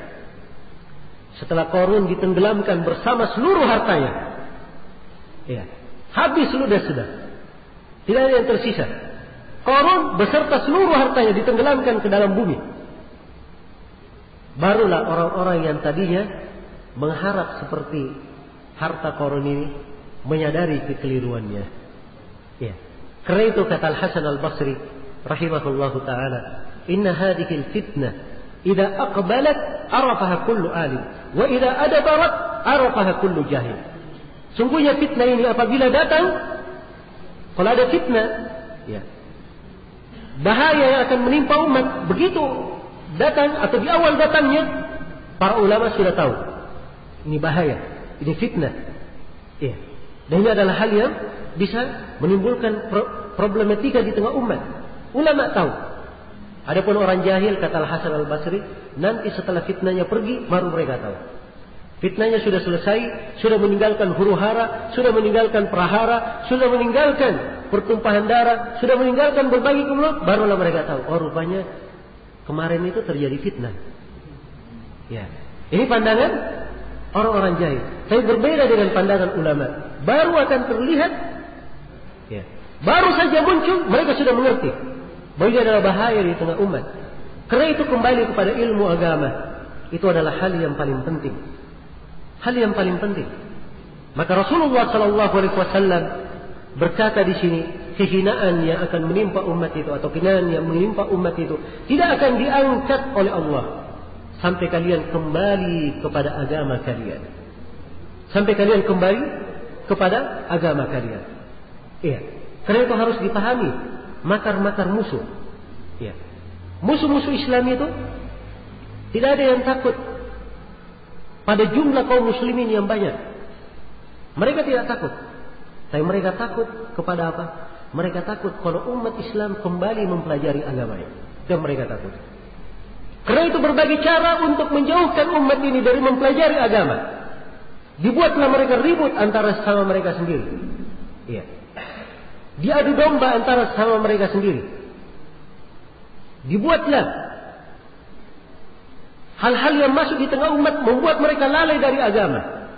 Setelah Qarun ditenggelamkan bersama seluruh hartanya. Ya, habis sudah. Tidak ada yang tersisa. Qarun beserta seluruh hartanya ditenggelamkan ke dalam bumi. Barulah orang-orang yang tadinya mengharap seperti harta Qarun ini menyadari kekeliruannya. Ya. Karena itu kata Al-Hasan Al-Basri rahimahullahu taala, "Inna hadhihi al-fitnah idza aqbalat arafaha kullu alim, wa idza adbarat arafaha kullu jahil." Sungguhnya fitnah ini apabila datang, kalau ada fitnah, ya, bahaya yang akan menimpa umat begitu datang atau di awal datangnya, para ulama sudah tahu ini bahaya, ini fitnah. Ya. Dan ini adalah hal yang bisa menimbulkan problematika di tengah umat. Ulama tahu. Adapun orang jahil, kata Al-Hasan Al-Basri, nanti setelah fitnahnya pergi baru mereka tahu. Fitnahnya sudah selesai, sudah meninggalkan huru-hara, sudah meninggalkan prahara, sudah meninggalkan pertumpahan darah, sudah meninggalkan berbagai kemelut, barulah mereka tahu, oh rupanya kemarin itu terjadi fitnah. Ya. Ini pandangan orang-orang jahil. Tapi berbeda dengan pandangan ulama. Baru akan terlihat, ya, baru saja muncul, mereka sudah mengerti bahwa ini adalah bahaya di tengah umat. Karena itu kembali kepada ilmu agama. Itu adalah hal yang paling penting. Hal yang paling penting. Maka Rasulullah SAW berkata di sini, kehinaan yang akan menimpa umat itu atau kehinaan yang menimpa umat itu tidak akan diangkat oleh Allah sampai kalian kembali kepada agama kalian. Sampai kalian kembali kepada agama kalian. Iya. Karena itu harus dipahami makar-makar musuh. Iya. Musuh-musuh Islam itu tidak ada yang takut pada jumlah kaum muslimin yang banyak. Mereka tidak takut. Tapi mereka takut kepada apa? Mereka takut kalau umat Islam kembali mempelajari agamanya. Dan mereka takut. Karena itu berbagai cara untuk menjauhkan umat ini dari mempelajari agama. Dibuatlah mereka ribut antara sesama mereka sendiri. Iya. Diadu domba antara sesama mereka sendiri. Dibuatlah hal-hal yang masuk di tengah umat membuat mereka lalai dari agama.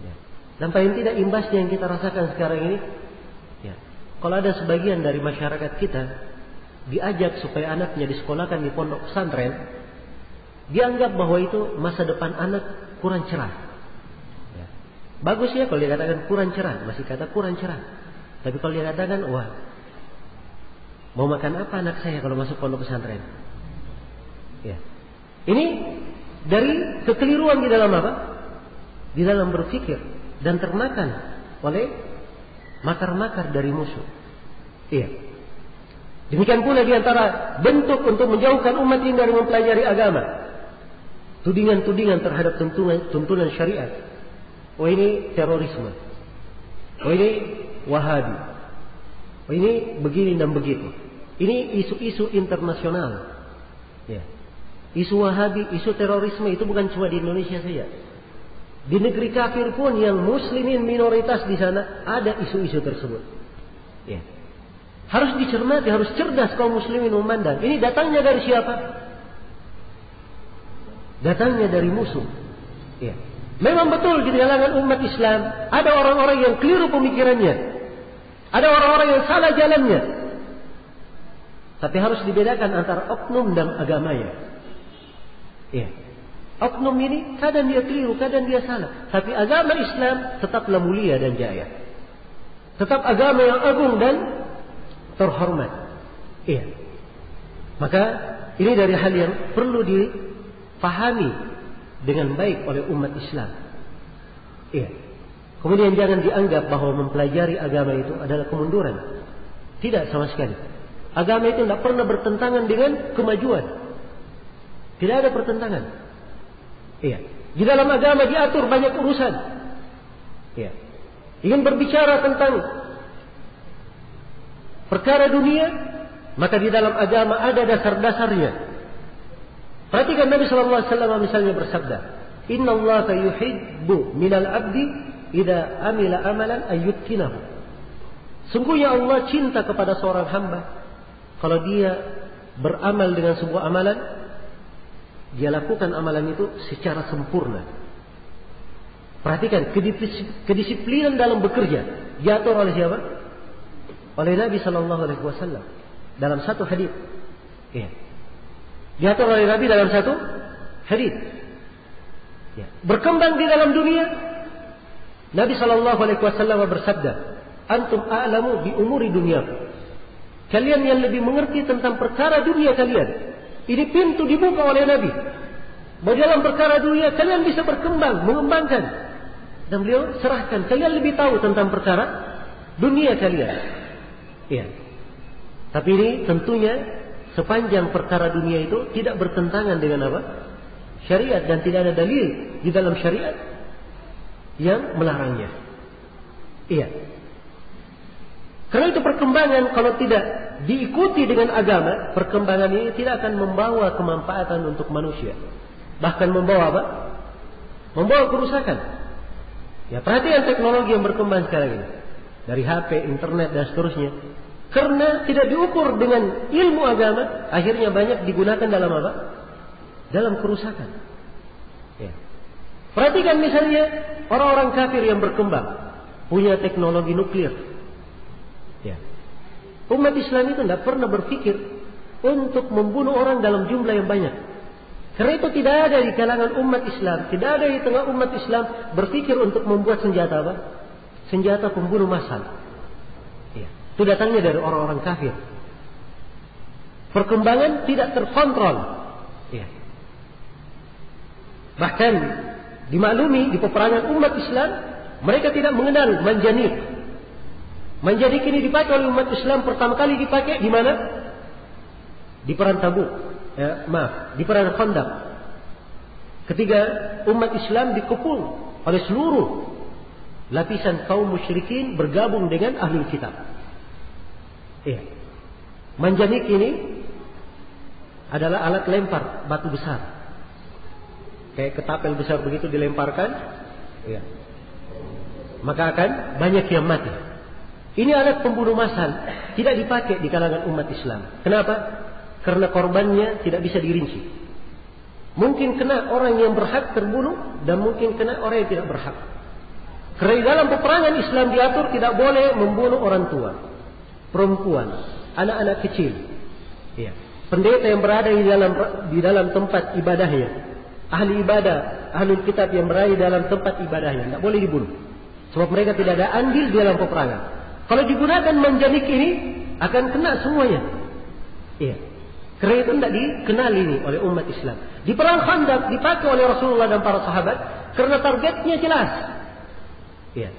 Ya. Dan paling tidak imbasnya yang kita rasakan sekarang ini, ya, kalau ada sebagian dari masyarakat kita diajak supaya anaknya disekolahkan di pondok pesantren, dianggap bahwa itu masa depan anak kurang cerah. Ya. Bagus ya kalau dia katakan kurang cerah, masih kata kurang cerah. Tapi kalau dia katakan, wah, mau makan apa anak saya kalau masuk pondok pesantren? Ya. Ini dari kekeliruan di dalam apa? Di dalam berpikir dan termakan oleh makar-makar dari musuh. Iya. Demikian pula di antara bentuk untuk menjauhkan umat ini dari mempelajari agama, tudingan-tudingan terhadap tuntunan syariat. Oh ini terorisme. Oh ini Wahabi. Oh ini begini dan begitu. Ini isu-isu internasional. Ya. Isu Wahabi, isu terorisme itu bukan cuma di Indonesia saja. Di negeri kafir pun yang muslimin minoritas di sana ada isu-isu tersebut. Ya. Harus dicermati, harus cerdas kaum muslimin memandang. Ini datangnya dari siapa? Datangnya dari musuh. Ya. Memang betul di kalangan umat Islam ada orang-orang yang keliru pemikirannya. Ada orang-orang yang salah jalannya. Tapi harus dibedakan antara oknum dan agamanya. Ya. Oknum ini kadang dia keliru, kadang dia salah. Tapi agama Islam tetaplah mulia dan jaya. Tetap agama yang agung dan terhormat. Iya. Maka ini dari hal yang perlu dipahami dengan baik oleh umat Islam. Iya. Kemudian jangan dianggap bahwa mempelajari agama itu adalah kemunduran. Tidak sama sekali. Agama itu tidak pernah bertentangan dengan kemajuan. Tidak ada pertentangan. Iya. Di dalam agama diatur banyak urusan. Iya. Ingin berbicara tentang perkara dunia, maka di dalam agama ada dasar-dasarnya. Perhatikan Nabi sallallahu alaihi wasallam misalnya bersabda, "Inna Allaha yuhibbu minal 'abdi idza amila amalan ayyutkinahu." Sungguhnya Allah cinta kepada seorang hamba kalau dia beramal dengan sebuah amalan, dia lakukan amalan itu secara sempurna. Perhatikan kedisiplinan dalam bekerja diatur oleh siapa? oleh Nabi Sallallahu Alaihi Wasallam dalam satu hadis. Ya. Diatur oleh Nabi dalam satu hadis. Ya. Berkembang di dalam dunia. Nabi Sallallahu Alaihi Wasallam bersabda, "Antum a'lamu bi umuri dunyakum." Kalian yang lebih mengerti tentang perkara dunia kalian. Ini pintu dibuka oleh Nabi. Bahwa dalam perkara dunia kalian bisa berkembang, mengembangkan. Dan beliau serahkan, kalian lebih tahu tentang perkara dunia kalian. Ya. Tapi ini tentunya sepanjang perkara dunia itu tidak bertentangan dengan apa? Syariat, dan tidak ada dalil di dalam syariat yang melarangnya. Iya. Karena itu perkembangan kalau tidak diikuti dengan agama, perkembangan ini tidak akan membawa kemanfaatan untuk manusia. Bahkan membawa apa? Membawa kerusakan. Ya, perhatian teknologi yang berkembang sekarang ini. Dari HP, internet dan seterusnya. Karena tidak diukur dengan ilmu agama, akhirnya banyak digunakan dalam apa? Dalam kerusakan. Ya. Perhatikan misalnya orang-orang kafir yang berkembang, punya teknologi nuklir. Ya. Umat Islam itu tidak pernah berpikir untuk membunuh orang dalam jumlah yang banyak. Karena itu tidak ada di kalangan umat Islam, tidak ada di tengah umat Islam berpikir untuk membuat senjata apa? Senjata pembunuh massal. Ya. Itu datangnya dari orang-orang kafir. Perkembangan tidak terkontrol. Ya. Bahkan dimaklumi di peperangan umat Islam, mereka tidak mengenal manjanik. Manjanik ini dipakai oleh umat Islam pertama kali dipakai di mana? Di perang Tabuk. Di perang Khandaq. Ketika umat Islam dikepung oleh seluruh lapisan kaum musyrikin bergabung dengan ahlul kitab. Iya. Manjanik ini adalah alat lempar batu besar. Kayak ketapel besar begitu dilemparkan, iya. Maka akan banyak yang mati. Ini alat pembunuh massal, tidak dipakai di kalangan umat Islam. Kenapa? Karena korbannya tidak bisa dirinci. Mungkin kena orang yang berhak terbunuh, dan mungkin kena orang yang tidak berhak. Karena dalam peperangan Islam diatur tidak boleh membunuh orang tua, perempuan, anak-anak kecil. Ya. Pendeta yang berada di dalam tempat ibadahnya, ahli ibadah, ahli kitab yang berada di dalam tempat ibadahnya, tidak boleh dibunuh. Sebab mereka tidak ada andil di dalam peperangan. Kalau digunakan manjanik ini akan kena semuanya. Iya. Karena itu tidak dikenal ini oleh umat Islam. Di perang Khandaq dipakai oleh Rasulullah dan para sahabat karena targetnya jelas. Ya.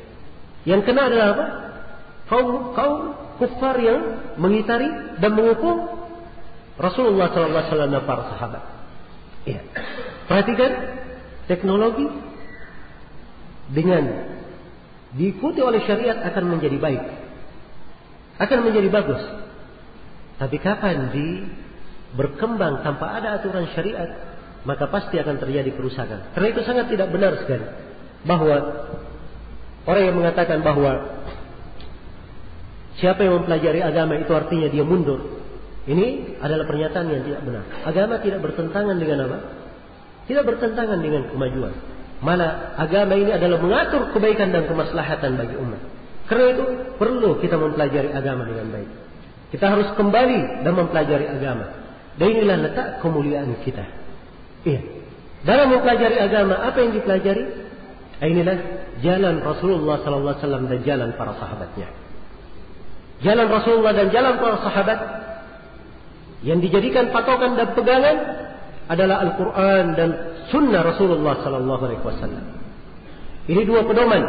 Yang kena adalah apa? Kaum kufar yang mengitari dan menghukum Rasulullah SAW dan para sahabat. Ya. Perhatikan teknologi dengan diikuti oleh syariat akan menjadi baik, akan menjadi bagus. Tapi kapan berkembang tanpa ada aturan syariat, maka pasti akan terjadi kerusakan. Karena itu sangat tidak benar sekali bahwa orang yang mengatakan bahwa siapa yang mempelajari agama itu artinya dia mundur, ini adalah pernyataan yang tidak benar. Agama tidak bertentangan dengan apa? Tidak bertentangan dengan kemajuan. Malah agama ini adalah mengatur kebaikan dan kemaslahatan bagi umat. Karena itu perlu kita mempelajari agama dengan baik. Kita harus kembali dan mempelajari agama. Dan inilah letak kemuliaan kita. Iya. Dalam mempelajari agama, apa yang dipelajari? Inilah jalan Rasulullah SAW dan jalan para sahabatnya. Jalan Rasulullah dan jalan para sahabat yang dijadikan patokan dan pegangan adalah Al-Quran dan Sunnah Rasulullah SAW. Ini dua pedoman.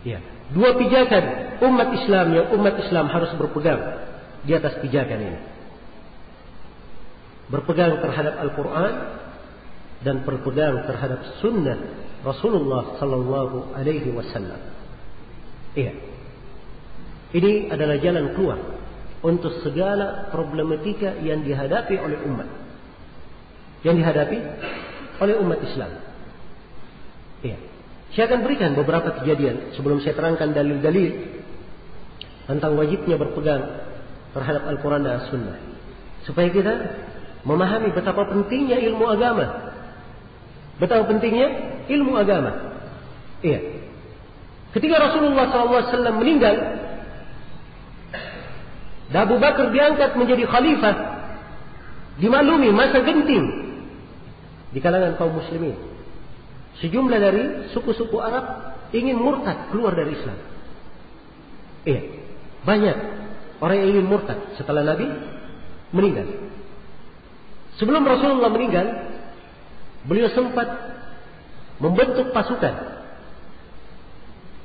Ya. Dua pijakan umat Islam yang umat Islam harus berpegang di atas pijakan ini. Berpegang terhadap Al-Quran dan berpegang terhadap Sunnah Rasulullah Sallallahu Alaihi Wasallam. Iya. Ini adalah jalan keluar untuk segala problematika yang dihadapi oleh umat, yang dihadapi oleh umat Islam. Iya. Saya akan berikan beberapa kejadian sebelum saya terangkan dalil-dalil tentang wajibnya berpegang terhadap Al-Quran dan Sunnah, supaya kita memahami betapa pentingnya ilmu agama. Betapa pentingnya ilmu agama. Iya. Ketika Rasulullah SAW meninggal, Dan Abu Bakar diangkat menjadi khalifah, dimaklumi masa genting di kalangan kaum muslimin. Sejumlah dari suku-suku Arab ingin murtad, keluar dari Islam. Iya, banyak orang yang ingin murtad setelah Nabi meninggal. Sebelum Rasulullah meninggal, beliau sempat membentuk pasukan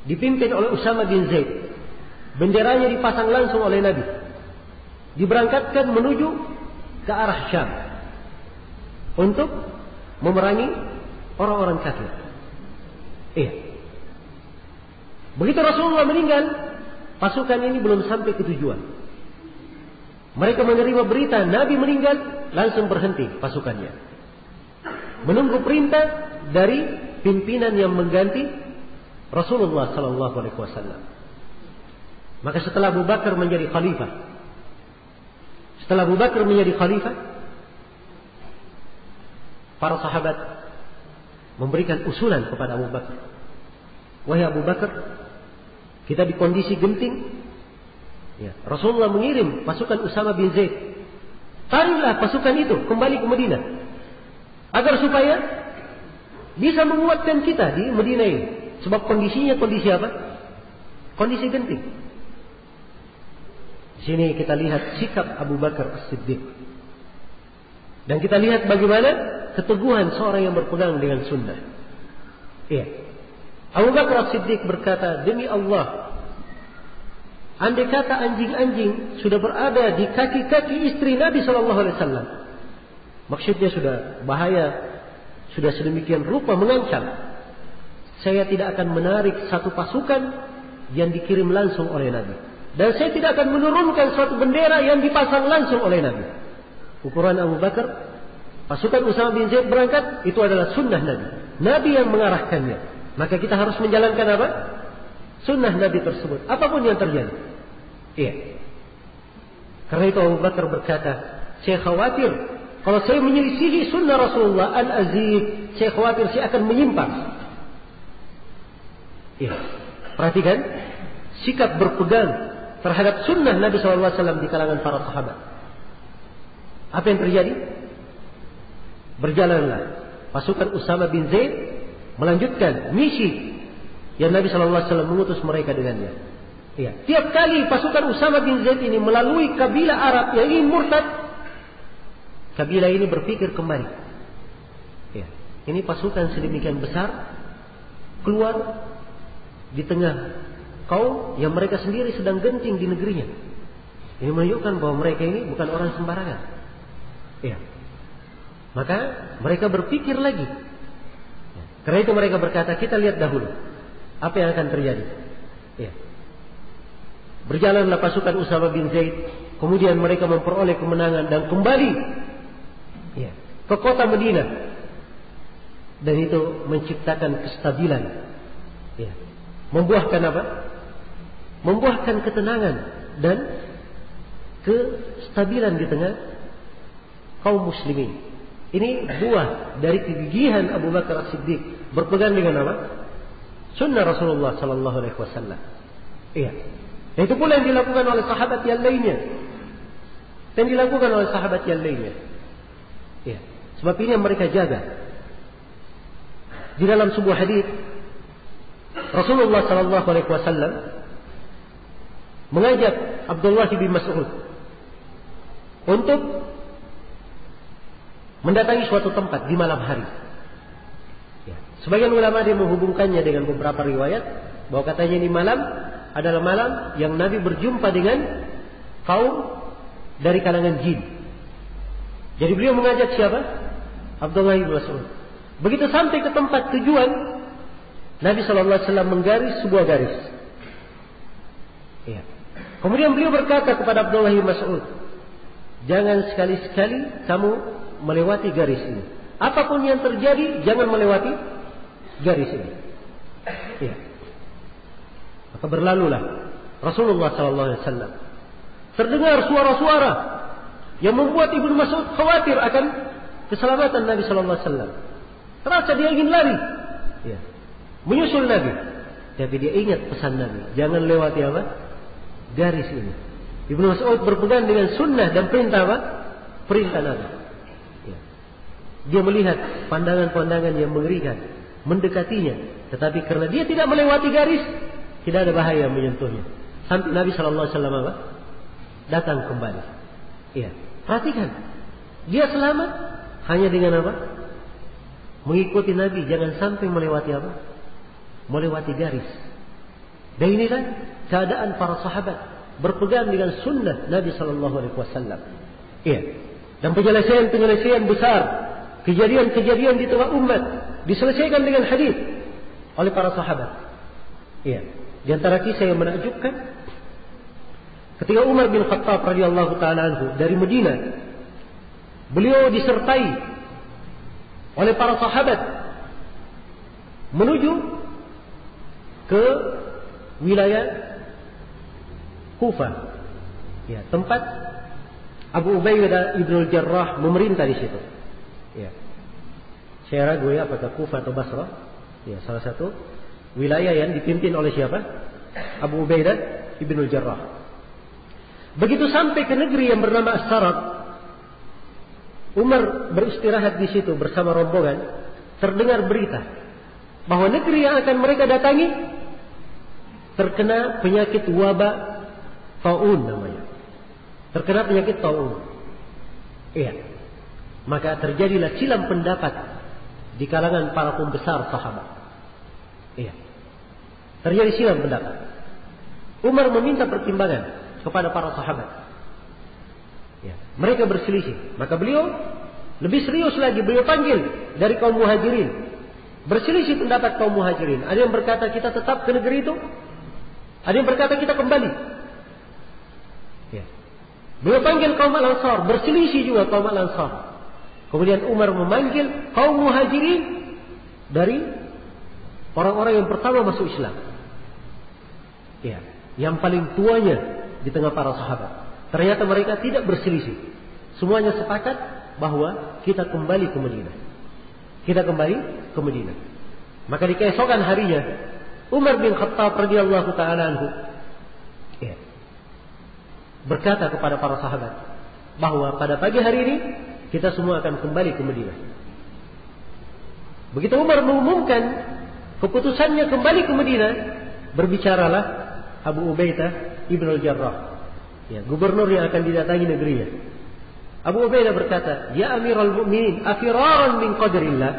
dipimpin oleh Usama bin Zaid. Benderanya dipasang langsung oleh Nabi, diberangkatkan menuju ke arah Syam untuk memerangi orang-orang kafir. Iya. Begitu Rasulullah meninggal, pasukan ini belum sampai ke tujuan. Mereka menerima berita Nabi meninggal, langsung berhenti pasukannya, menunggu perintah dari pimpinan yang mengganti Rasulullah sallallahu alaihi wasallam. Maka setelah Abu Bakar menjadi khalifah, para sahabat memberikan usulan kepada Abu Bakar. Wahai Abu Bakar, kita di kondisi genting. Ya, Rasulullah mengirim pasukan Usama bin Zaid. Taruhlah pasukan itu kembali ke Madinah, agar supaya bisa menguatkan kita di Madinah ini. Sebab kondisinya kondisi apa? Kondisi genting. Di sini kita lihat sikap Abu Bakar As-Siddiq. Dan kita lihat bagaimana keteguhan seorang yang berpegang dengan sunnah. Iya. Abu Bakar As-Siddiq berkata, demi Allah, andai kata anjing-anjing sudah berada di kaki-kaki istri Nabi SAW, maksudnya sudah bahaya, sudah sedemikian rupa mengancam, saya tidak akan menarik satu pasukan yang dikirim langsung oleh Nabi. Dan saya tidak akan menurunkan suatu bendera yang dipasang langsung oleh Nabi. Ukuran Abu Bakar, pasukan Usama bin Zaid berangkat, itu adalah sunnah Nabi. Nabi yang mengarahkannya. Maka kita harus menjalankan apa? Sunnah Nabi tersebut, apapun yang terjadi. Iya. Karena itu Abu Bakar berkata, saya khawatir kalau saya menyelisihi sunnah Rasulullah al-Aziz, saya khawatir saya akan menyimpang. Iya. Perhatikan sikap berpegang terhadap sunnah Nabi SAW di kalangan para sahabat. Apa yang terjadi? Berjalanlah pasukan Usama bin Zaid melanjutkan misi yang Nabi SAW mengutus mereka dengannya. Ya. Tiap kali pasukan Usama bin Zaid ini melalui kabilah Arab yang ingin murtad, kabilah ini berpikir kembali. Ya. Ini pasukan sedemikian besar keluar di tengah kaum yang mereka sendiri sedang genting di negerinya. Ini menunjukkan bahwa mereka ini bukan orang sembarangan. Ya. Maka mereka berpikir lagi. Ya. Karena itu mereka berkata, kita lihat dahulu apa yang akan terjadi. Ya. Berjalanlah pasukan Usama bin Zaid, kemudian mereka memperoleh kemenangan dan kembali ya, ke kota Madinah. Dan itu menciptakan kestabilan. Ya. Membuahkan apa? Membuahkan ketenangan dan kestabilan di tengah kaum muslimin. Ini buah dari kegigihan Abu Bakar As-Siddiq berpegang dengan apa? Sunnah Rasulullah sallallahu alaihi wasallam. Iya. Dan itu pula yang dilakukan oleh sahabat yang lainnya. Iya. Sebab ini yang mereka jaga. Di dalam sebuah hadis Rasulullah sallallahu alaihi wasallam mengajak Abdullah bin Mas'ud untuk mendatangi suatu tempat di malam hari. Ya. Sebagian ulama dia menghubungkannya dengan beberapa riwayat bahwa katanya ini malam adalah malam yang Nabi berjumpa dengan kaum dari kalangan jin. Jadi beliau mengajak siapa? Abdullah bin Mas'ud. Begitu sampai ke tempat tujuan, Nabi SAW menggaris sebuah garis. Ya. Kemudian beliau berkata kepada Abdullah bin Mas'ud, jangan sekali-sekali kamu melewati garis ini. Apapun yang terjadi, jangan melewati garis ini. Ya. Maka berlalulah Rasulullah SAW. Terdengar suara-suara yang membuat Ibnu Mas'ud khawatir akan keselamatan Nabi SAW. Terasa dia ingin lari, ya, menyusul Nabi. Tapi dia ingat pesan Nabi, jangan lewati apa? Garis ini. Ibnu Mas'ud berpegang dengan sunnah dan perintah apa? Perintah Nabi. Ya. Dia melihat pandangan-pandangan yang mengerikan, mendekatinya, tetapi karena dia tidak melewati garis, tidak ada bahaya menyentuhnya. Sampai Nabi Shallallahu Alaihi Wasallam apa? Datang kembali. Iya, perhatikan, dia selamat hanya dengan apa? Mengikuti Nabi, jangan sampai melewati apa? Melewati garis. Dan inilah keadaan para sahabat berpegang dengan sunnah Nabi Shallallahu Alaihi Wasallam. Iya. Dan penyelesaian besar, kejadian-kejadian di tengah umat diselesaikan dengan hadis oleh para sahabat. Iya. Di antara kisah yang menakjubkan, ketika Umar bin Khattab radhiyallahu taala anhu dari Madinah, beliau disertai oleh para sahabat menuju ke wilayah Kufah, ya, tempat Abu Ubaidah ibn al-Jarrah memerintah di situ. Ya. Saya ragu ya apakah Kufah atau Basrah. Ya, salah satu wilayah yang dipimpin oleh siapa? Abu Ubaidah ibn al-Jarrah. Begitu sampai ke negeri yang bernama As-Sarab, Umar beristirahat di situ bersama rombongan. Terdengar berita bahwa negeri yang akan mereka datangi terkena penyakit wabak taun namanya. Terkena penyakit taun. Iya. Maka terjadilah silang pendapat di kalangan para pembesar sahabat. Iya. Terjadi silang pendapat. Umar meminta pertimbangan kepada para sahabat. Ya. Mereka berselisih. Maka beliau lebih serius lagi. Beliau panggil dari kaum muhajirin. Berselisih pendapat kaum muhajirin. Ada yang berkata kita tetap ke negeri itu. Ada yang berkata kita kembali. Ya. Beliau panggil kaum Al-Ansar. Berselisih juga kaum Al-Ansar. Kemudian Umar memanggil kaum muhajirin dari orang-orang yang pertama masuk Islam. Ya. Yang paling tuanya di tengah para sahabat. Ternyata mereka tidak berselisih. Semuanya sepakat bahwa kita kembali ke Madinah. Kita kembali ke Madinah. Maka di keesokan harinya Umar bin Khattab radhiyallahu taala anhu ya, berkata kepada para sahabat bahwa pada pagi hari ini kita semua akan kembali ke Madinah. Begitu Umar mengumumkan keputusannya kembali ke Madinah, berbicaralah Abu Ubaidah ibn al-Jarrah, ya, gubernur yang akan didatangi negerinya. Abu Ubaidah berkata, "Ya Amirul Mukminin, afiraran min qadrillah?"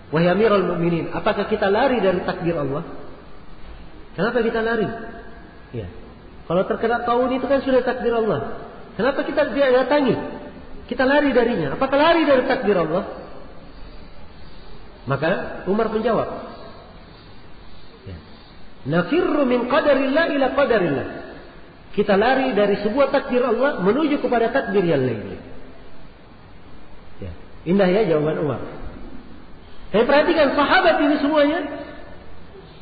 Wahai Amirul Mukminin, apakah kita lari dari takdir Allah? Kenapa kita lari? Ya. Kalau terkena taun itu kan sudah takdir Allah. Kenapa kita tidak datangi? Kita lari darinya. Apakah lari dari takdir Allah? Maka Umar menjawab, ya, nafirru min qadarillah ila qadarillah. Kita lari dari sebuah takdir Allah menuju kepada takdir yang lainnya. Ya. Indah ya jawaban Umar. Saya perhatikan sahabat ini semuanya,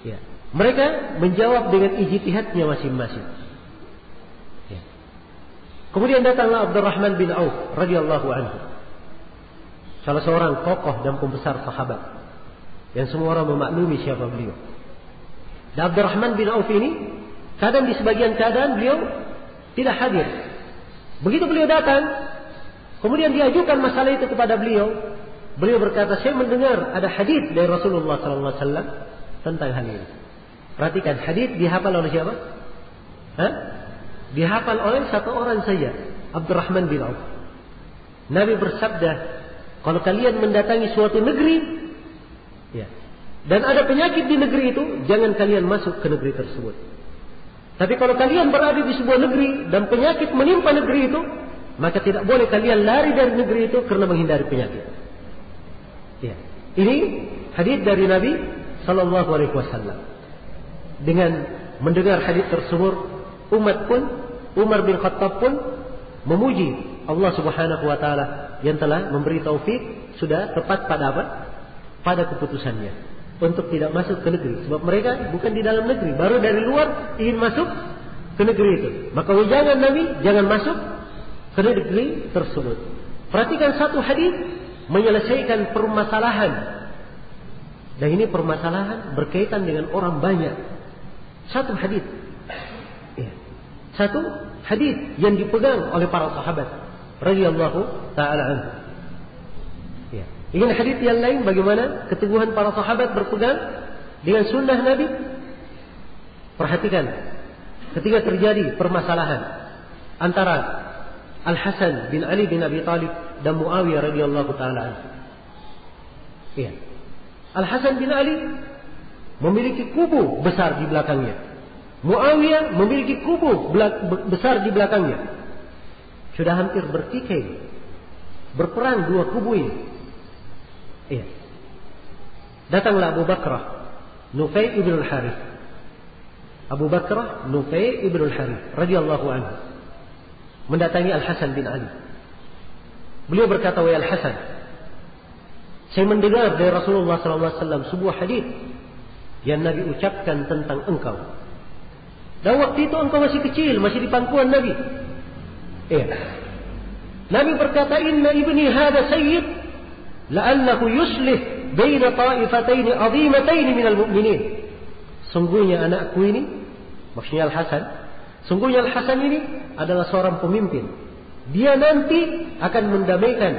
ya, mereka menjawab dengan ijtihadnya masing-masing. Ya. Kemudian datanglah Abdurrahman bin Auf radhiyallahu anhu, salah seorang tokoh dan pembesar sahabat yang semua orang memaklumi siapa beliau. Dan Abdurrahman bin Auf ini kadang di sebagian keadaan beliau tidak hadir. Begitu beliau datang, kemudian diajukan masalah itu kepada beliau. Beliau berkata, saya mendengar ada hadis dari Rasulullah SAW tentang hal ini. Perhatikan, hadis dihafal oleh siapa? Dihafal oleh satu orang saja, Abdurrahman bin Auf. Nabi bersabda, kalau kalian mendatangi suatu negeri, ya, dan ada penyakit di negeri itu, jangan kalian masuk ke negeri tersebut. Tapi kalau kalian berada di sebuah negeri dan penyakit menimpa negeri itu, maka tidak boleh kalian lari dari negeri itu karena menghindari penyakit. Ya. Ini hadis dari Nabi Sallallahu Alaihi Wasallam. Dengan mendengar hadis tersebut, umat pun, Umar bin Khattab pun memuji Allah Subhanahu Wa Taala yang telah memberi taufik sudah tepat pada apa? Pada keputusannya untuk tidak masuk ke negeri. Sebab mereka bukan di dalam negeri, baru dari luar ingin masuk ke negeri itu. Maka jangan Nabi, jangan masuk ke negeri tersebut. Perhatikan satu hadis menyelesaikan permasalahan. Dan ini permasalahan berkaitan dengan orang banyak. Satu hadis. Ya. Satu hadis yang dipegang oleh para sahabat radhiyallahu taala anhu. Ya. Ingin hadis yang lain bagaimana keteguhan para sahabat berpegang dengan sunnah Nabi? Perhatikan ketika terjadi permasalahan antara Al-Hasan bin Ali bin Abi Thalib dan Muawiyah radhiyallahu taala anhu. Ya. Al-Hasan bin Ali memiliki kubu besar di belakangnya. Muawiyah memiliki kubu besar di belakangnya. Sudah hampir bertikai, berperang dua kubu ini. Iya. Datanglah Abu Bakrah Nufai ibn al-Harith. Abu Bakrah Nufai ibn al-Harith radhiyallahu anhu mendatangi Al-Hasan bin Ali. Beliau berkata, "Wahai Al-Hasan, saya mendengar dari Rasulullah SAW sebuah hadis yang Nabi ucapkan tentang engkau. Dan waktu itu engkau masih kecil, masih di pangkuan Nabi. Iya. Nabi berkata, Inna ibni hada sayyid, la'allahu yuslih baina ta'ifataini azimataini minal mu'minin. Sungguhnya anakku ini, maksudnya Al-Hasan, sungguhnya Al-Hasan ini adalah seorang pemimpin. Dia nanti akan mendamaikan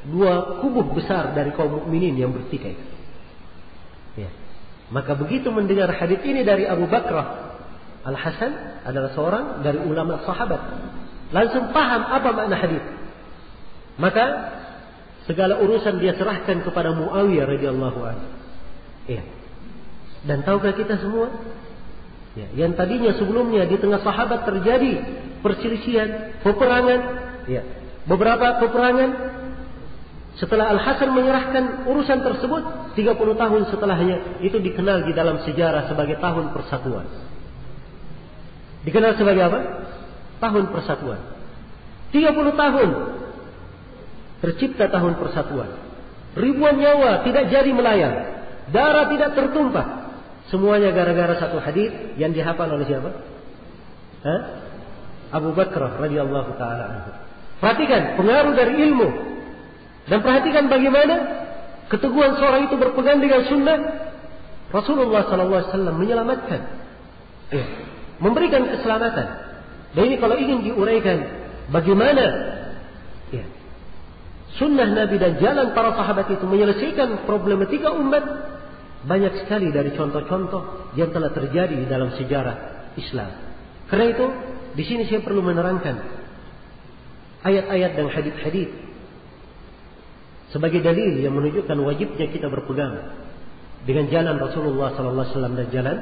dua kubu besar dari kaum mukminin yang bertikai. Ya. Maka begitu mendengar hadis ini dari Abu Bakrah, Al-Hasan adalah seorang dari ulama sahabat, langsung paham apa makna hadis. Maka segala urusan dia serahkan kepada Muawiyah radhiyallahu anhu. Ya. Dan tahukah kita semua? Ya, yang tadinya sebelumnya di tengah sahabat terjadi perselisihan, peperangan, ya, beberapa peperangan. Setelah Al-Hasan menyerahkan urusan tersebut, 30 tahun setelahnya itu dikenal di dalam sejarah sebagai tahun persatuan. Dikenal sebagai apa? Tahun persatuan. 30 tahun tercipta tahun persatuan. Ribuan nyawa tidak jadi melayang, darah tidak tertumpah. Semuanya gara-gara satu hadis yang dihafal oleh siapa? Abu Bakrah radhiyallahu taala anhu. Perhatikan pengaruh dari ilmu. Dan perhatikan bagaimana keteguhan seorang itu berpegang dengan sunnah. Rasulullah SAW menyelamatkan, ya, memberikan keselamatan. Dan ini kalau ingin diuraikan bagaimana, ya, sunnah Nabi dan jalan para sahabat itu menyelesaikan problematika umat, banyak sekali dari contoh-contoh yang telah terjadi di dalam sejarah Islam. Karena itu di sini saya perlu menerangkan ayat-ayat dan hadis-hadis sebagai dalil yang menunjukkan wajibnya kita berpegang dengan jalan Rasulullah SAW dan jalan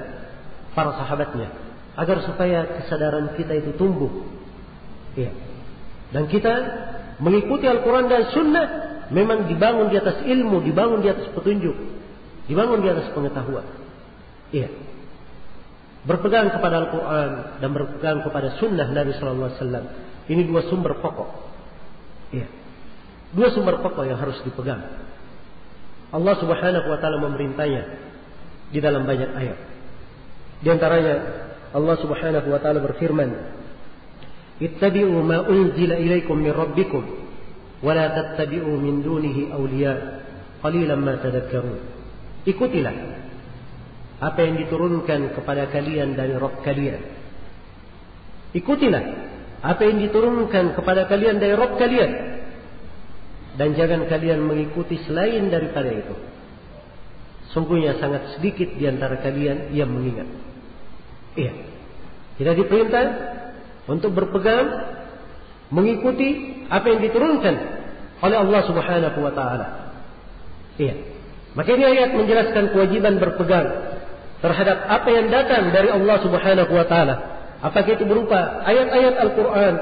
para sahabatnya, agar supaya kesadaran kita itu tumbuh, ya. Dan kita mengikuti Al-Quran dan Sunnah memang dibangun di atas ilmu, dibangun di atas petunjuk, dibangun di atas pengetahuan, ya. Berpegang kepada Al-Quran dan berpegang kepada Sunnah Nabi SAW, ini dua sumber pokok, ya. Dua sumber pokok yang harus dipegang. Allah Subhanahu wa taala memerintahnya di dalam banyak ayat. Di antaranya Allah Subhanahu wa taala berfirman, "Ittabi'u ma unzila ilaikum min rabbikum wa la tattabi'u min dunihi awliya qalilan ma tadhakkarun." Ikutilah apa yang diturunkan kepada kalian dari Rabb kalian. Ikutilah apa yang diturunkan kepada kalian dari Rabb kalian. Dan jangan kalian mengikuti selain daripada itu. Sungguhnya sangat sedikit di antara kalian yang mengingat. Iya. Kita diperintah untuk berpegang, mengikuti apa yang diturunkan oleh Allah Subhanahu wa taala. Iya. Maka ini ayat menjelaskan kewajiban berpegang terhadap apa yang datang dari Allah Subhanahu wa taala. Apakah itu berupa ayat-ayat Al-Quran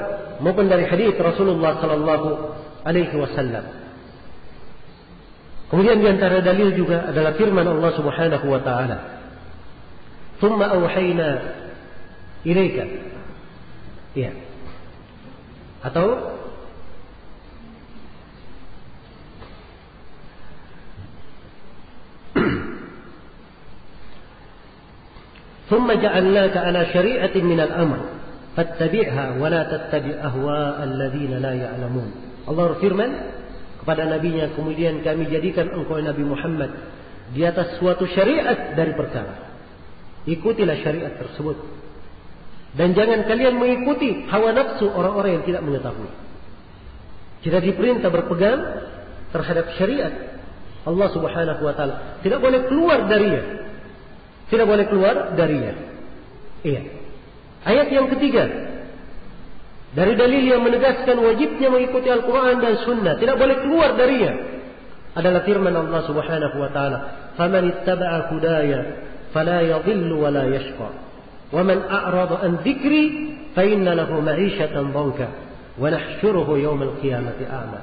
maupun dari hadis Rasulullah sallallahu alaihi wasallam. Kemudian di antara dalil juga adalah firman Allah Subhanahu wa taala, "Tsumma auhayna ilaika." Ya. Atau "Tsumma ja'alnaka 'ala syari'atin min al-amr fattabi'ha wa la tattabi' ahwa'a alladziina la ya'lamun." Allah berfirman kepada nabinya, kemudian kami jadikan engkau Nabi Muhammad di atas suatu syariat dari perkara. Ikutilah syariat tersebut. Dan jangan kalian mengikuti hawa nafsu orang-orang yang tidak mengetahui. Kita diperintah berpegang terhadap syariat Allah Subhanahu wa taala. Tidak boleh keluar darinya. Tidak boleh keluar darinya. Iya. Ayat yang ketiga dari dalil yang menegaskan wajibnya mengikuti Al-Quran dan Sunnah, tidak boleh keluar darinya, adalah firman Allah Subhanahu wa taala, "Faman ittaba'a hudaya fala yadhillu wa la yashqa, wa man a'rada an dzikri fa inna lahu ma'ishatan dhanka, wa nahsyuruhu yaumal qiyamati a'ma."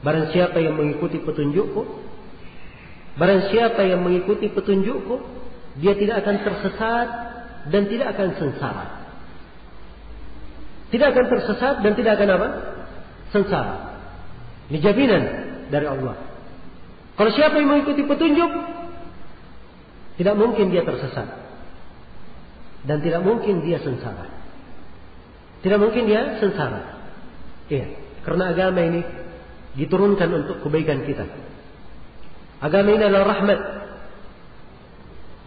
Barang siapa yang mengikuti petunjukku, dia tidak akan tersesat dan tidak akan sengsara. Tidak akan tersesat dan tidak akan apa? Sengsara. Ini jaminan dari Allah. Kalau siapa yang mengikuti petunjuk, tidak mungkin dia tersesat dan tidak mungkin dia sengsara. Tidak mungkin dia sengsara. Iya, karena agama ini diturunkan untuk kebaikan kita. Agama ini adalah rahmat.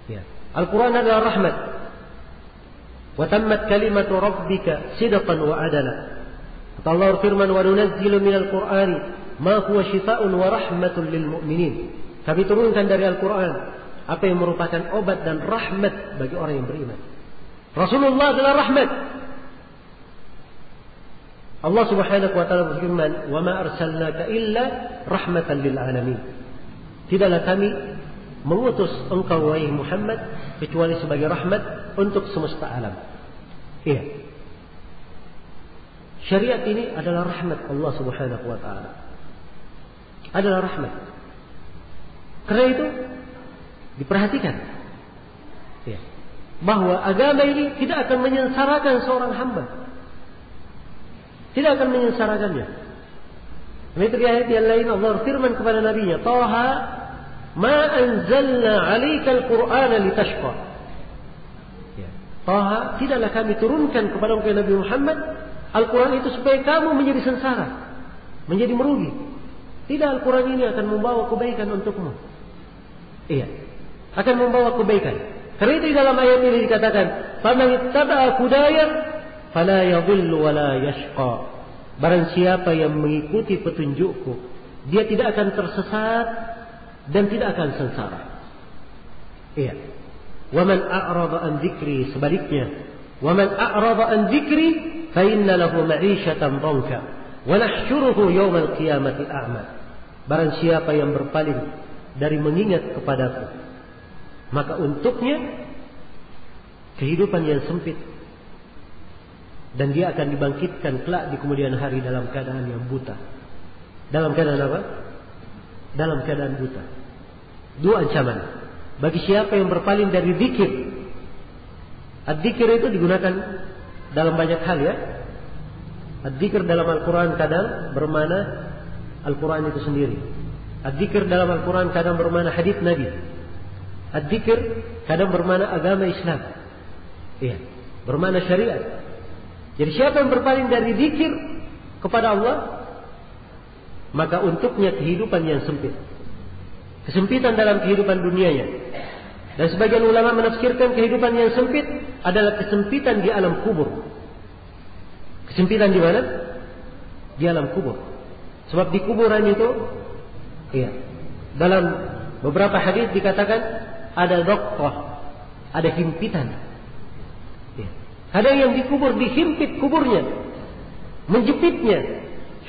Ya. Al-Quran adalah rahmat. Wa tammat kalimatu rabbika sidqan wa adala. Allah firman, wa nunazzilu minal Qur'ani ma huwa shifaa'un wa rahmatun lil mu'minin. Kami turunkan dari Al-Quran apa yang merupakan obat dan rahmat bagi orang yang beriman. Rasulullah adalah rahmat. Allah Subhanahu wa taala berfirman, "Wa ma arsalnaka illa rahmatan lil alamin." Tidaklah kami mengutus engkau wahai Muhammad kecuali sebagai rahmat untuk semesta alam. Iya. Syariat ini adalah rahmat Allah Subhanahu wa taala. Adalah rahmat. Karena itu diperhatikan. Ya. Bahwa agama ini tidak akan menyengsarakan seorang hamba. Tidak akan menyengsarakannya. Ini ayat yang lain Allah firman kepada nabinya, "Taha ma anzalna 'alaikal Qur'ana litashqa." Ya. Taha, tidaklah kami turunkan kepada Nabi Muhammad Al-Quran itu supaya kamu menjadi sengsara, menjadi merugi. Tidak, Al-Quran ini akan membawa kebaikan untukmu. Iya, akan membawa kebaikan. Karena itu dalam ayat ini dikatakan, "Faman ittaba'a hudaya fala yadhillu wa la yashqa." Barang siapa yang mengikuti petunjukku, dia tidak akan tersesat dan tidak akan sengsara. Iya. Wa man a'rada an dzikri, sebaliknya, wa man a'rada an dzikri fa inna lahu ma'ishatan dhanka wa nahsyuruhu yaumal qiyamati a'ma. Barang siapa yang berpaling dari mengingat kepadaku, maka untuknya kehidupan yang sempit, dan dia akan dibangkitkan kelak di kemudian hari dalam keadaan yang buta. Dalam keadaan apa? Dalam keadaan buta. Dua ancaman bagi siapa yang berpaling dari zikir. Ad-zikir itu digunakan dalam banyak hal, ya. Ad-zikir dalam Al-Quran kadang bermakna Al-Quran itu sendiri. Ad-zikir dalam Al-Quran kadang bermakna hadits Nabi. Ad-zikir kadang bermakna agama Islam. Iya, bermakna syariat. Jadi siapa yang berpaling dari zikir kepada Allah, maka untuknya kehidupan yang sempit. Kesempitan dalam kehidupan dunianya. Dan sebagian ulama menafsirkan kehidupan yang sempit adalah kesempitan di alam kubur. Kesempitan di mana? Di alam kubur. Sebab di kuburan itu, iya, dalam beberapa hadis dikatakan ada dhaqqah, ada himpitan. Ya. Ada yang dikubur, dihimpit kuburnya, menjepitnya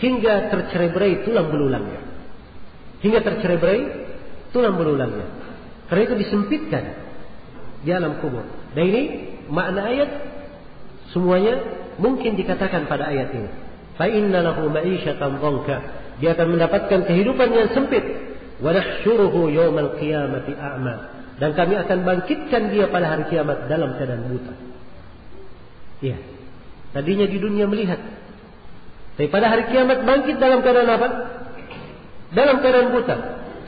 hingga tercerai-berai tulang belulangnya. Hingga tercerai-berai tulang belulangnya. Karena itu disempitkan di alam kubur. Dan ini makna ayat semuanya mungkin dikatakan pada ayat ini. Fa inna lahu ma'ishatan dhanka. Dia akan mendapatkan kehidupan yang sempit. Wa nahsyuruhu yaumal qiyamati a'ma. Dan kami akan bangkitkan dia pada hari kiamat dalam keadaan buta. Ya. Tadinya di dunia melihat, tapi pada hari kiamat bangkit dalam keadaan apa? Dalam keadaan buta.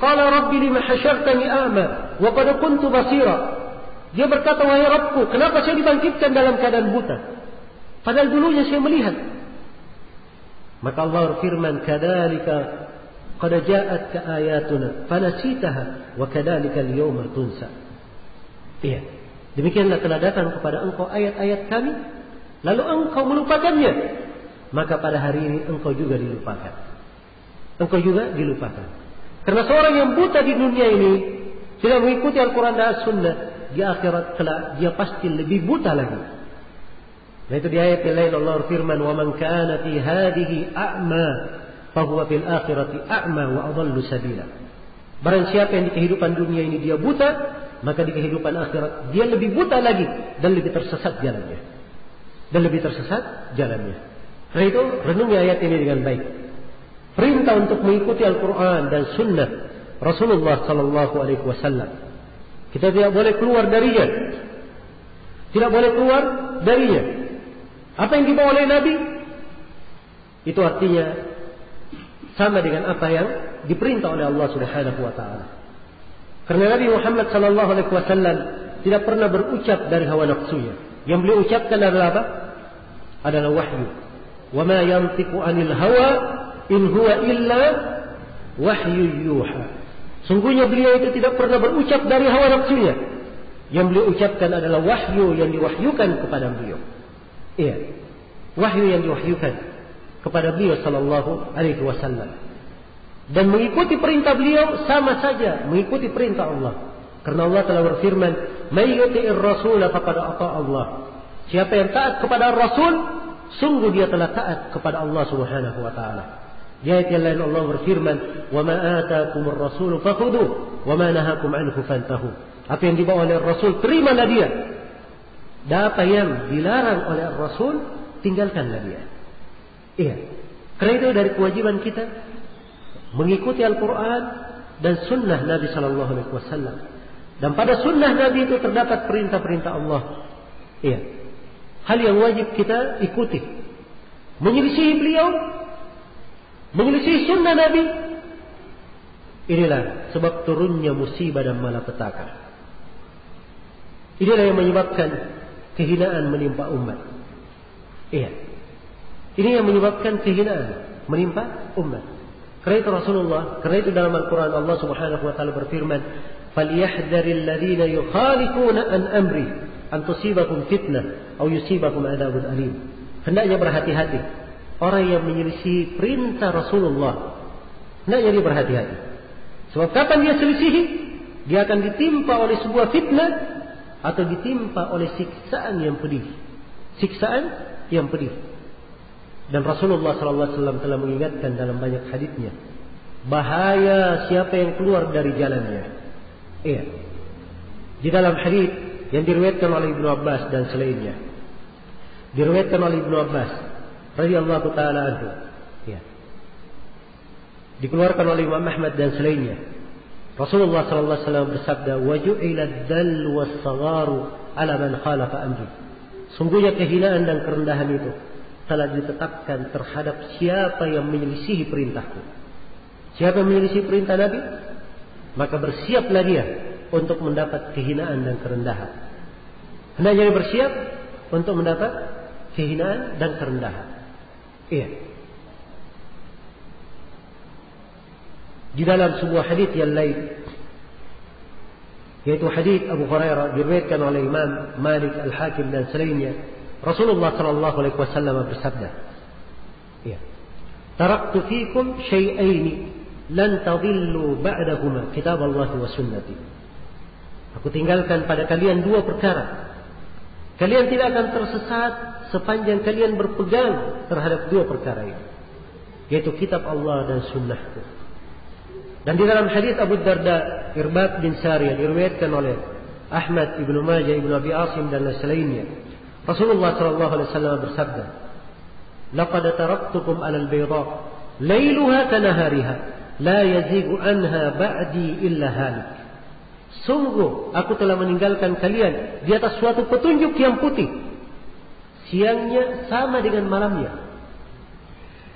Qala rabbi lima hasyartani a'ma wa qad kuntu basira. Dia berkata, wahai Rabbku, kenapa saya dibangkitkan dalam keadaan buta? Padahal dulunya saya melihat. Maka Allah berfirman, kadzalika qad ja'atka ayatuna fanasitaha wa kadzalika al-yawma tunsa. Iya. Demikianlah telah datang kepada engkau ayat-ayat kami, lalu engkau melupakannya, maka pada hari ini engkau juga dilupakan. Engkau juga dilupakan. Karena seorang yang buta di dunia ini tidak mengikuti Al-Quran dan As-Sunnah, di akhirat kelak dia pasti lebih buta lagi. Nah, itu di ayat yang lain Allah firman, "Wa man kana fi hadhihi a'ma, fa huwa fil akhirati a'ma wa adallu sabila." Barang siapa yang di kehidupan dunia ini dia buta, maka di kehidupan akhirat dia lebih buta lagi dan lebih tersesat jalannya. Karena itu renungi ayat ini dengan baik. Perintah untuk mengikuti Al-Quran dan Sunnah Rasulullah Sallallahu Alaihi Wasallam. Kita tidak boleh keluar darinya. Apa yang dibawa oleh Nabi, itu artinya sama dengan apa yang diperintah oleh Allah Subhanahu Wa Taala. Karena Nabi Muhammad Sallallahu Alaihi Wasallam tidak pernah berucap dari hawa nafsunya. Yang beliau ucapkan adalah apa? Adalah wahyu. Wa ma yantiqu anil hawa in huwa illa wahyu yuha. Sungguhnya beliau itu tidak pernah berucap dari hawa nafsunya. Yang beliau ucapkan adalah wahyu yang diwahyukan kepada beliau. Iya, wahyu yang diwahyukan kepada beliau Sallallahu Alaihi Wasallam. Dan mengikuti perintah beliau sama saja mengikuti perintah Allah. Karena Allah telah berfirman, "May yuti'ir rasul faqad ata'a Allah." Siapa yang taat kepada Rasul, sungguh dia telah taat kepada Allah Subhanahu wa taala. Di ayat yang lain Allah berfirman, "Wa ma ataakumur rasul fakhudhuhu wa ma nahakum anhu fantahu." Apa yang dibawa oleh Rasul, terimalah dia. Dan apa yang dilarang oleh Rasul, tinggalkanlah dia. Iya. Karena itu dari kewajiban kita mengikuti Al-Quran dan Sunnah Nabi Sallallahu Alaihi Wasallam. Dan pada Sunnah Nabi itu terdapat perintah-perintah Allah. Iya. Hal yang wajib kita ikuti. Menyelisihi beliau, menyelisihi Sunnah Nabi, inilah sebab turunnya musibah dan malapetaka. Inilah yang menyebabkan kehinaan menimpa umat. Iya. Ini yang menyebabkan kehinaan menimpa umat. Karena itu dalam Al-Quran Allah Subhanahu wa taala berfirman, "Falyahdharil ladzina yukhalifuna an amri an tusibakum fitnah aw yusibakum adzabun alim." Hendaknya berhati-hati orang yang menyelisih perintah Rasulullah. Hendaknya dia berhati-hati. Sebab kapan dia selisihi, dia akan ditimpa oleh sebuah fitnah atau ditimpa oleh siksaan yang pedih. Dan Rasulullah SAW telah mengingatkan dalam banyak haditsnya, bahaya siapa yang keluar dari jalannya. Iya. Di dalam hadits yang diriwayatkan oleh Ibnu Abbas dan selainnya, diriwayatkan oleh Ibnu Abbas radhiyallahu taala anhu, ya, dikeluarkan oleh Imam Ahmad dan selainnya, Rasulullah SAW bersabda, "Waju'ilad dal was-sagharu ala man khalafa amri." Sungguhnya kehinaan dan kerendahan itu telah ditetapkan terhadap siapa yang menyelisihi perintahku. Siapa yang menyelisihi perintah Nabi, maka bersiaplah dia untuk mendapat kehinaan dan kerendahan. Hendaknya bersiap untuk mendapat kehinaan dan kerendahan. Iya. Di dalam sebuah hadis yang lain, yaitu hadis Abu Hurairah diriwayatkan oleh Imam Malik, Al-Hakim dan selainnya, Rasulullah sallallahu alaihi wasallam bersabda, ya, "Taraktu fikum syai'aini lan tadhillu ba'dahuma, kitab Allah wa sunnati." Aku tinggalkan pada kalian dua perkara. Kalian tidak akan tersesat sepanjang kalian berpegang terhadap dua perkara ini, yaitu kitab Allah dan sunnahku. Dan di dalam hadis Abu Darda, Irbad bin Sariyah diriwayatkan oleh Ahmad, Ibnu Majah, Ibnu Abi Asim dan selainnya, Rasulullah sallallahu alaihi wasallam bersabda, "Laqad taraktukum 'alal bayda, lailuha kanahariha, la yazigu anha ba'di illa halik." Sungguh aku telah meninggalkan kalian di atas suatu petunjuk yang putih, siangnya sama dengan malamnya.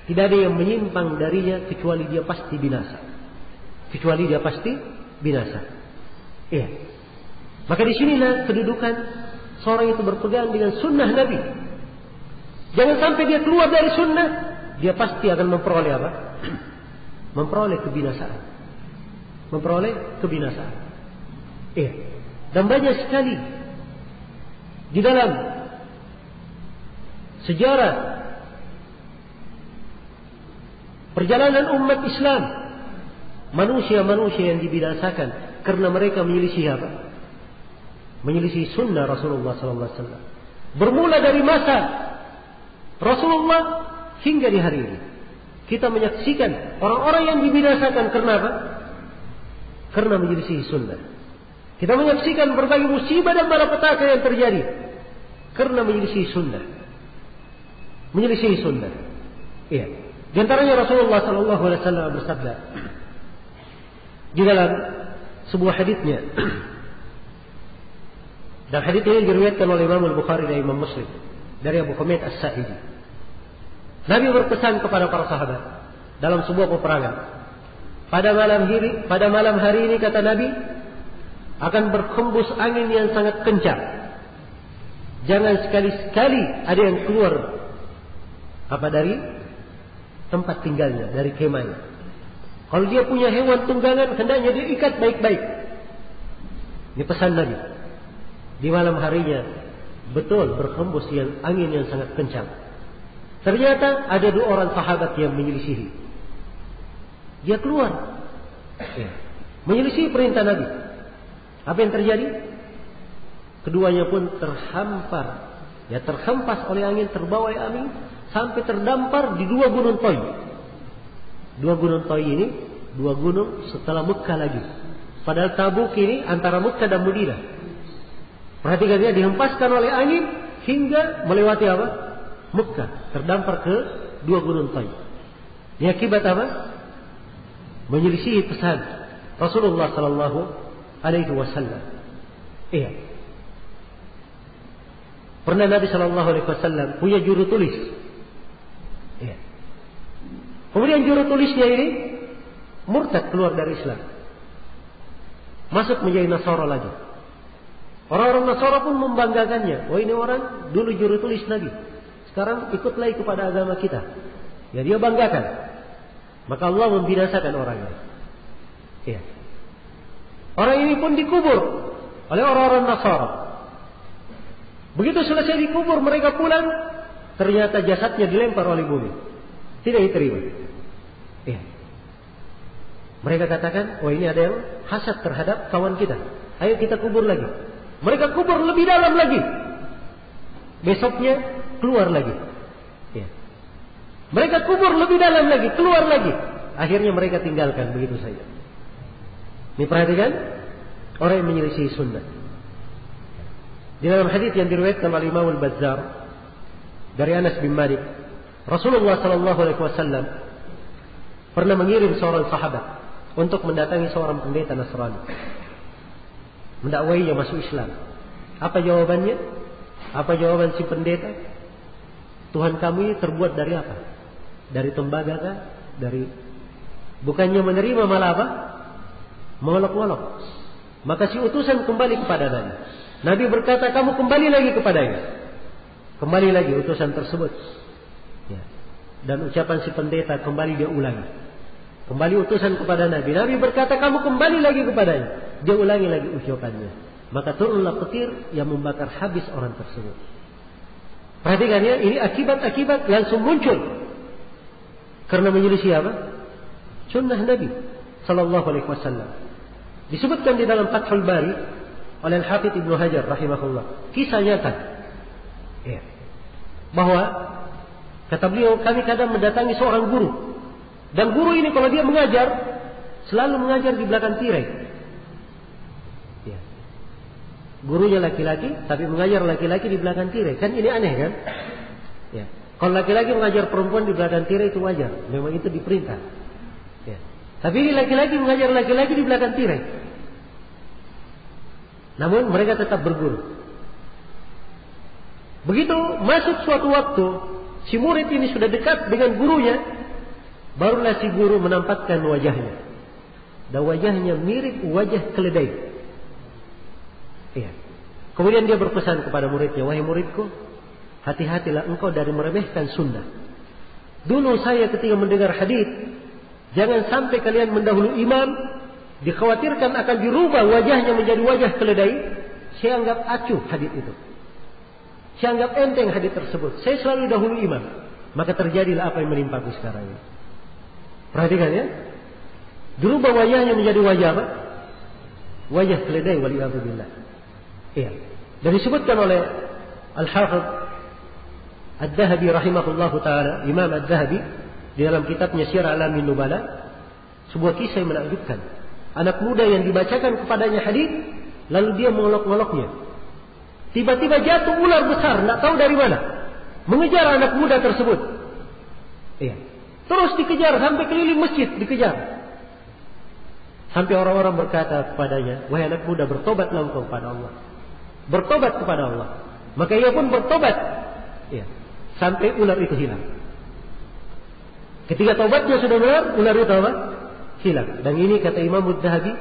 Tidak ada yang menyimpang darinya kecuali dia pasti binasa. Iya. Maka disinilah kedudukan seorang itu berpegang dengan sunnah Nabi. Jangan sampai dia keluar dari sunnah, dia pasti akan memperoleh apa? Memperoleh kebinasaan. Iya. Dan banyak sekali di dalam sejarah perjalanan umat Islam, manusia-manusia yang dibinasakan karena mereka menyelisih apa? Menyelisih sunnah Rasulullah sallallahu alaihi wasallam. Bermula dari masa Rasulullah hingga di hari ini, kita menyaksikan orang-orang yang dibinasakan karena apa? Karena menyelisih sunnah. Kita menyaksikan berbagai musibah dan malapetaka yang terjadi karena menyelisih sunnah. Menyelisih sunnah. Iya. Di antaranya Rasulullah sallallahu alaihi wasallam bersabda di dalam sebuah hadisnya, dan hadis ini diriwayatkan oleh Imam Al-Bukhari dan Imam Muslim dari Abu Humaid As-Sa'idi. Nabi berpesan kepada para sahabat dalam sebuah peperangan. Pada malam hari ini, kata Nabi, akan berhembus angin yang sangat kencang. Jangan sekali-sekali ada yang keluar dari tempat tinggalnya, dari kemahnya. Kalau dia punya hewan tunggangan, hendaknya dia ikat baik-baik. Ini pesan Nabi. Di malam harinya betul berhembus angin yang sangat kencang. Ternyata ada 2 orang sahabat yang menyelisihi. Dia keluar, menyelisihi perintah Nabi. Apa yang terjadi? Keduanya pun terhampar, terhempas oleh angin, terbawa oleh angin, sampai terdampar di 2 gunung Toy. 2 gunung Toy ini 2 gunung setelah Mekah lagi. Padahal Tabuk ini antara Mekah dan Madinah. Perhatikan, dia dihempaskan oleh angin hingga melewati apa? Mekah, terdampar ke 2 gunung Toy. Ini akibat apa? Menyelisihi pesan Rasulullah sallallahu alaihi wasallam. Iya. Pernah Nabi sallallahu alaihi wasallam punya juru tulis. Iya. Kemudian juru tulisnya ini murtad, keluar dari Islam, masuk menjadi Nasara lagi. Orang-orang Nasara pun membanggakannya. Ini orang dulu juru tulis Nabi, sekarang ikut lagi kepada agama kita. Ya, dia banggakan. Maka Allah membinasakan orangnya. Ya. Orang ini pun dikubur oleh orang-orang Nasara. Begitu selesai dikubur, mereka pulang, ternyata jasadnya dilempar oleh bumi. Tidak diterima. Ya. Mereka katakan, ini ada yang hasad terhadap kawan kita. Ayo kita kubur lagi. Mereka kubur lebih dalam lagi. Besoknya keluar lagi. Ya. Mereka kubur lebih dalam lagi, keluar lagi. Akhirnya mereka tinggalkan begitu saja. Ini perhatikan, orang yang menyelisih sunnah. Di dalam hadis yang diriwayatkan oleh Imam Al-Bazzar dari Anas bin Malik, Rasulullah sallallahu alaihi wasallam pernah mengirim seorang sahabat untuk mendatangi seorang pendeta Nasrani, mendakwainya masuk Islam. Apa jawabannya? Apa jawaban si pendeta? Tuhan kami terbuat dari apa? Dari tembaga kah? Bukannya menerima, malah apa? Mengolok-olok. Maka si utusan kembali kepada Nabi. Nabi berkata, kamu kembali lagi kepadanya. Kembali lagi utusan tersebut. Ya. Dan ucapan si pendeta kembali dia ulangi. Kembali utusan kepada Nabi. Nabi berkata, kamu kembali lagi kepadanya. Dia ulangi lagi ucapannya. Maka turunlah petir yang membakar habis orang tersebut. Perhatikan ya, ini akibat-akibat langsung muncul karena menyelisih apa? Sunnah Nabi sallallahu alaihi wasallam. Disebutkan di dalam Fathul Bari oleh Al-Hafidz Ibnu Hajar rahimahullah, kisah nyata. Ya. Bahwa kata beliau, kami kadang mendatangi seorang guru. Dan guru ini kalau dia mengajar, selalu mengajar di belakang tirai. Ya. Gurunya laki-laki, tapi mengajar laki-laki di belakang tirai. Kan ini aneh kan? Ya. Kalau laki-laki mengajar perempuan di belakang tirai itu wajar. Memang itu diperintah. Ya. Tapi ini laki-laki mengajar laki-laki di belakang tirai. Namun mereka tetap berguru. Begitu masuk suatu waktu, si murid ini sudah dekat dengan gurunya, barulah si guru menampakkan wajahnya. Dan wajahnya mirip wajah keledai. Ya. Kemudian dia berpesan kepada muridnya, wahai muridku, hati-hatilah engkau dari meremehkan sunnah. Dulu saya ketika mendengar hadis, jangan sampai kalian mendahului imam, dikhawatirkan akan dirubah wajahnya menjadi wajah keledai. Saya anggap acuh hadis itu. Saya anggap enteng hadis tersebut. Saya selalu dahulu imam. Maka terjadilah apa yang menimpaku sekarang ini. Perhatikan ya. Dirubah wajahnya menjadi wajah apa? Wajah keledai waliyadzubillah. Iya. Dan disebutkan oleh Al-Hafidz Ad-Dhahabi rahimahullahu taala, Imam Ad-Dhahabi di dalam kitabnya Syiar Alamin Nubala, sebuah kisah yang menakjubkan. Anak muda yang dibacakan kepadanya hadis, lalu dia mengolok-oloknya. Tiba-tiba jatuh ular besar, tidak tahu dari mana, mengejar anak muda tersebut. Iya. Terus dikejar sampai keliling masjid, dikejar. Sampai orang-orang berkata kepadanya, wahai anak muda, bertobatlah engkau kepada Allah. Bertobat kepada Allah. Maka ia pun bertobat. Iya. Sampai ular itu hilang. Ketika tobatnya sudah benar, ular itu apa? Hilang. Dan ini kata Imam Ad-Dhahabi,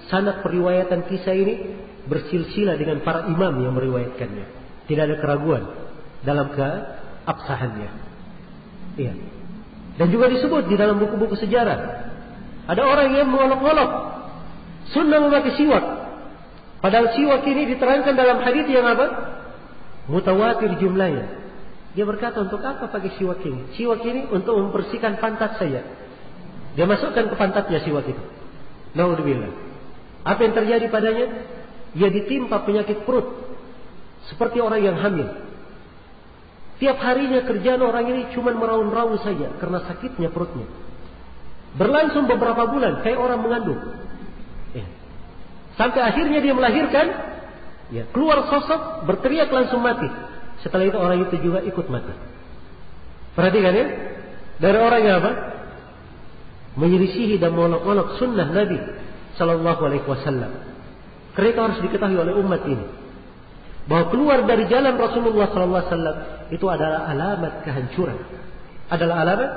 sanad periwayatan kisah ini bersilsilah dengan para imam yang meriwayatkannya. Tidak ada keraguan dalam keabsahannya. Iya. Dan juga disebut di dalam buku-buku sejarah. Ada orang yang mengolok-olok sunnah memakai siwak. Padahal siwak ini diterangkan dalam hadis yang apa? Mutawatir jumlahnya. Dia berkata, untuk apa pakai siwak ini? Siwak ini untuk membersihkan pantat saya. Dia masukkan ke pantatnya siwak itu. Naudzubillah. Apa yang terjadi padanya? Dia ditimpa penyakit perut seperti orang yang hamil. Tiap harinya kerjaan orang ini cuma meraung-raung saja karena sakitnya perutnya. Berlangsung beberapa bulan kayak orang mengandung. Ya. Sampai akhirnya dia melahirkan, ya, keluar sosok, berteriak langsung mati. Setelah itu orang itu juga ikut mati. Perhatikan ya, dari orang yang apa? Menyelisihi dan mengolok-olok sunnah Nabi Sallallahu Alaihi Wasallam. Mereka harus diketahui oleh umat ini bahwa keluar dari jalan Rasulullah Sallallahu Alaihi Wasallam itu adalah alamat kehancuran. Adalah alamat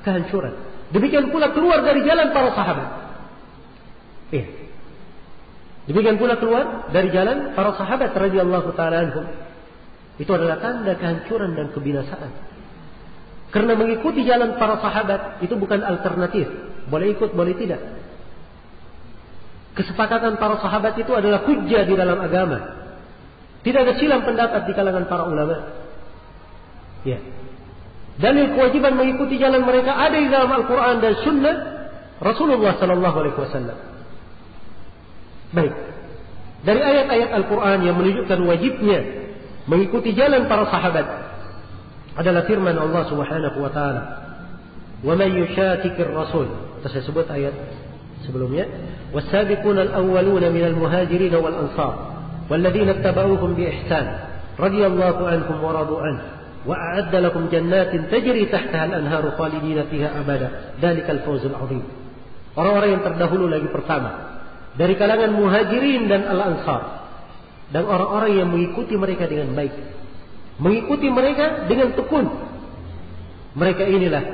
kehancuran. Demikian pula keluar dari jalan para sahabat. Iya. Demikian pula keluar dari jalan para sahabat radhiyallahu taala anhum. Itu adalah tanda kehancuran dan kebinasaan. Karena mengikuti jalan para sahabat itu bukan alternatif. Boleh ikut, boleh tidak. Kesepakatan para sahabat itu adalah hujjah di dalam agama. Tidak ada silang pendapat di kalangan para ulama. Ya. Dalil kewajiban mengikuti jalan mereka ada di dalam Al-Quran dan Sunnah Rasulullah Sallallahu Alaihi Wasallam. Baik. Dari ayat-ayat Al-Quran yang menunjukkan wajibnya mengikuti jalan para sahabat adalah firman Allah Subhanahu Wa Taala, "Wa man yushaqiqir Rasul." Saya sebut ayat sebelumnya, "Was-sabiquna al-awwaluna minal muhajirin wal ansar, walladzina ittaba'uuhum bi ihsan, radhiyallahu anhum wa radu anhu, wa a'adda lakum jannatin tajri tahtaha al-anharu khalidina fiha abada, dzalikal fawzul 'adzim." Orang-orang yang terdahulu lagi pertama dari kalangan muhajirin dan al-ansar, dan orang-orang yang mengikuti mereka dengan baik, mengikuti mereka dengan tekun. Mereka inilah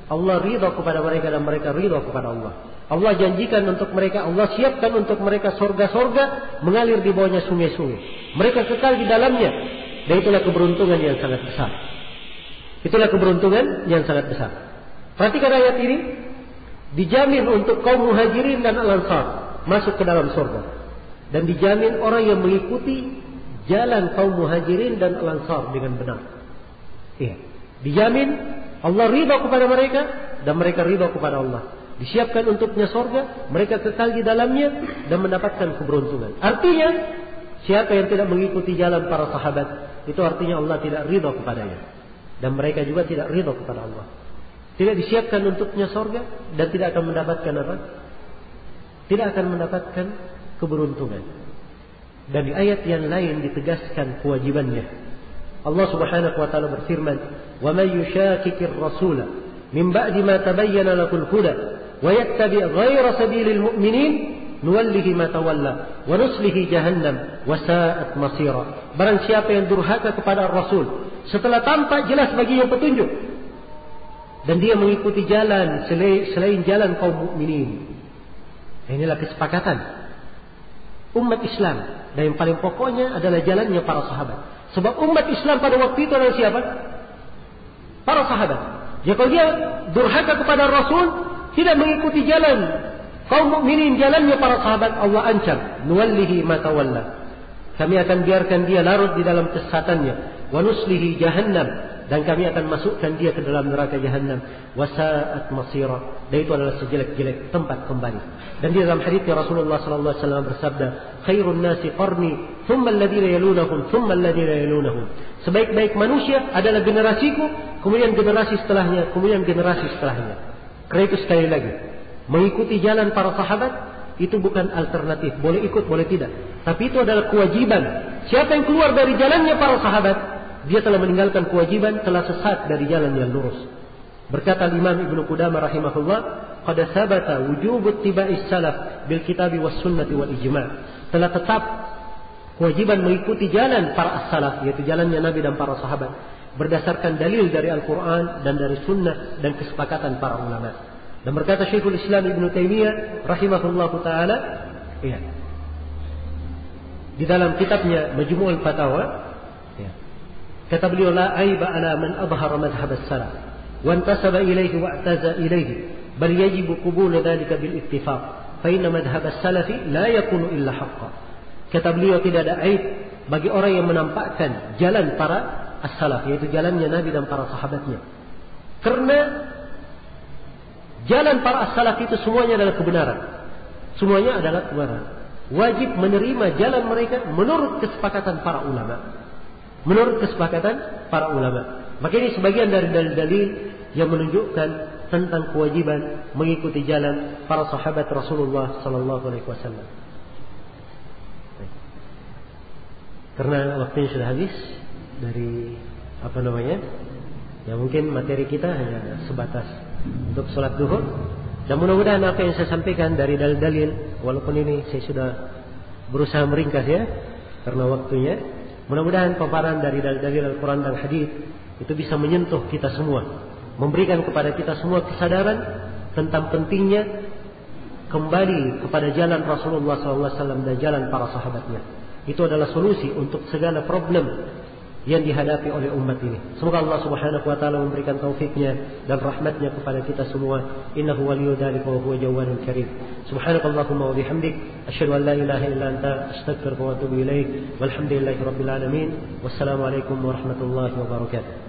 Allah ridha kepada mereka dan mereka ridha kepada Allah. Allah janjikan untuk mereka, Allah siapkan untuk mereka sorga-sorga mengalir di bawahnya sungai-sungai. Mereka kekal di dalamnya. Dan itulah keberuntungan yang sangat besar. Itulah keberuntungan yang sangat besar. Perhatikan ayat ini. Dijamin untuk kaum muhajirin dan al-ansar masuk ke dalam surga. Dan dijamin orang yang mengikuti jalan kaum muhajirin dan al-ansar dengan benar. Iya. Dijamin Allah ridha kepada mereka dan mereka ridha kepada Allah. Disiapkan untuknya surga, mereka kekal di dalamnya dan mendapatkan keberuntungan. Artinya, siapa yang tidak mengikuti jalan para sahabat, itu artinya Allah tidak ridha kepadanya. Dan mereka juga tidak ridha kepada Allah. Tidak disiapkan untuknya surga dan tidak akan mendapatkan apa? Tidak akan mendapatkan keberuntungan. Dan di ayat yang lain ditegaskan kewajibannya. Allah Subhanahu wa taala berfirman, "Wa may yushaqiqir rasula min ba'di ma tabayyana lahul huda wa yattabi' ghayra sabilil mu'minin nuwallihi ma tawalla wa nuslihi jahannam wa sa'at masira." Barang siapa yang durhaka kepada Rasul setelah tampak jelas baginya petunjuk dan dia mengikuti jalan selain jalan kaum mukminin. Inilah kesepakatan umat Islam, dan yang paling pokoknya adalah jalannya para sahabat. Sebab umat Islam pada waktu itu adalah siapa? Para sahabat. Ya, kalau dia durhaka kepada Rasul, tidak mengikuti jalan kaum mukminin, jalannya para sahabat, Allah ancam, nuwallihi ma tawalla. Kami akan biarkan dia larut di dalam kesesatannya wa nuslihi jahannam, dan kami akan masukkan dia ke dalam neraka jahannam, wa sa'at masira, dan itu adalah sejelek-jelek tempat kembali. Dan di dalam hadis Rasulullah sallallahu alaihi wasallam bersabda, khairun nasi qarni, thumma alladhina yalunahum, thumma alladhina yalunahum. Sebaik-baik manusia adalah generasiku, kemudian generasi setelahnya, kemudian generasi setelahnya. Karena itu sekali lagi, mengikuti jalan para sahabat itu bukan alternatif, boleh ikut boleh tidak, tapi itu adalah kewajiban. Siapa yang keluar dari jalannya para sahabat, dia telah meninggalkan kewajiban, telah sesat dari jalan yang lurus. Berkata Imam Ibnu Qudamah rahimahullah, qad sabata wujub ittiba'is salaf bil kitab was sunnah wal ijma'. Telah tetap kewajiban mengikuti jalan para as-salaf, yaitu jalannya Nabi dan para sahabat, berdasarkan dalil dari Al-Quran dan dari sunnah dan kesepakatan para ulama. Dan berkata Syekhul Islam Ibnu Taimiyah rahimahullah taala, ya, di dalam kitabnya Majmu'ul Fatawa, ya, kata beliau, la aiba ala man abhara madhhab as-salaf wa intasaba ilayhi wa i'taza ilayhi, bal yajibu qabul dhalika bil ittifaq, fa inna madhhab as-salafi la yakunu illa haqqan. Kata beliau, tidak ada aib bagi orang yang menampakkan jalan para as-salaf, yaitu jalannya Nabi dan para sahabatnya. Karena jalan para as-salaf itu semuanya adalah kebenaran. Semuanya adalah kebenaran. Wajib menerima jalan mereka menurut kesepakatan para ulama. Menurut kesepakatan para ulama. Maka ini sebagian dari dalil-dalil yang menunjukkan tentang kewajiban mengikuti jalan para sahabat Rasulullah sallallahu alaihi wasallam. Karena waktunya sudah habis dari ya mungkin materi kita hanya sebatas untuk sholat duhur. Dan mudah-mudahan apa yang saya sampaikan dari dalil-dalil, walaupun ini saya sudah berusaha meringkas ya karena waktunya, mudah-mudahan paparan dari dalil-dalil Al-Quran dan Hadis itu bisa menyentuh kita semua, memberikan kepada kita semua kesadaran tentang pentingnya kembali kepada jalan Rasulullah SAW dan jalan para sahabatnya. Itu adalah solusi untuk segala problem yang dihadapi oleh umat ini. Semoga Allah Subhanahu wa taala memberikan taufiknya dan rahmatnya kepada kita semua. Innahu waliyyu dzalika wa huwa jawwadul karim. Subhanakallahumma wa bihamdik, asyhadu an la ilaha illa anta, astaghfiruka wa atubu ilaik. Walhamdulillahirabbil alamin. Wassalamu alaikum warahmatullahi wabarakatuh.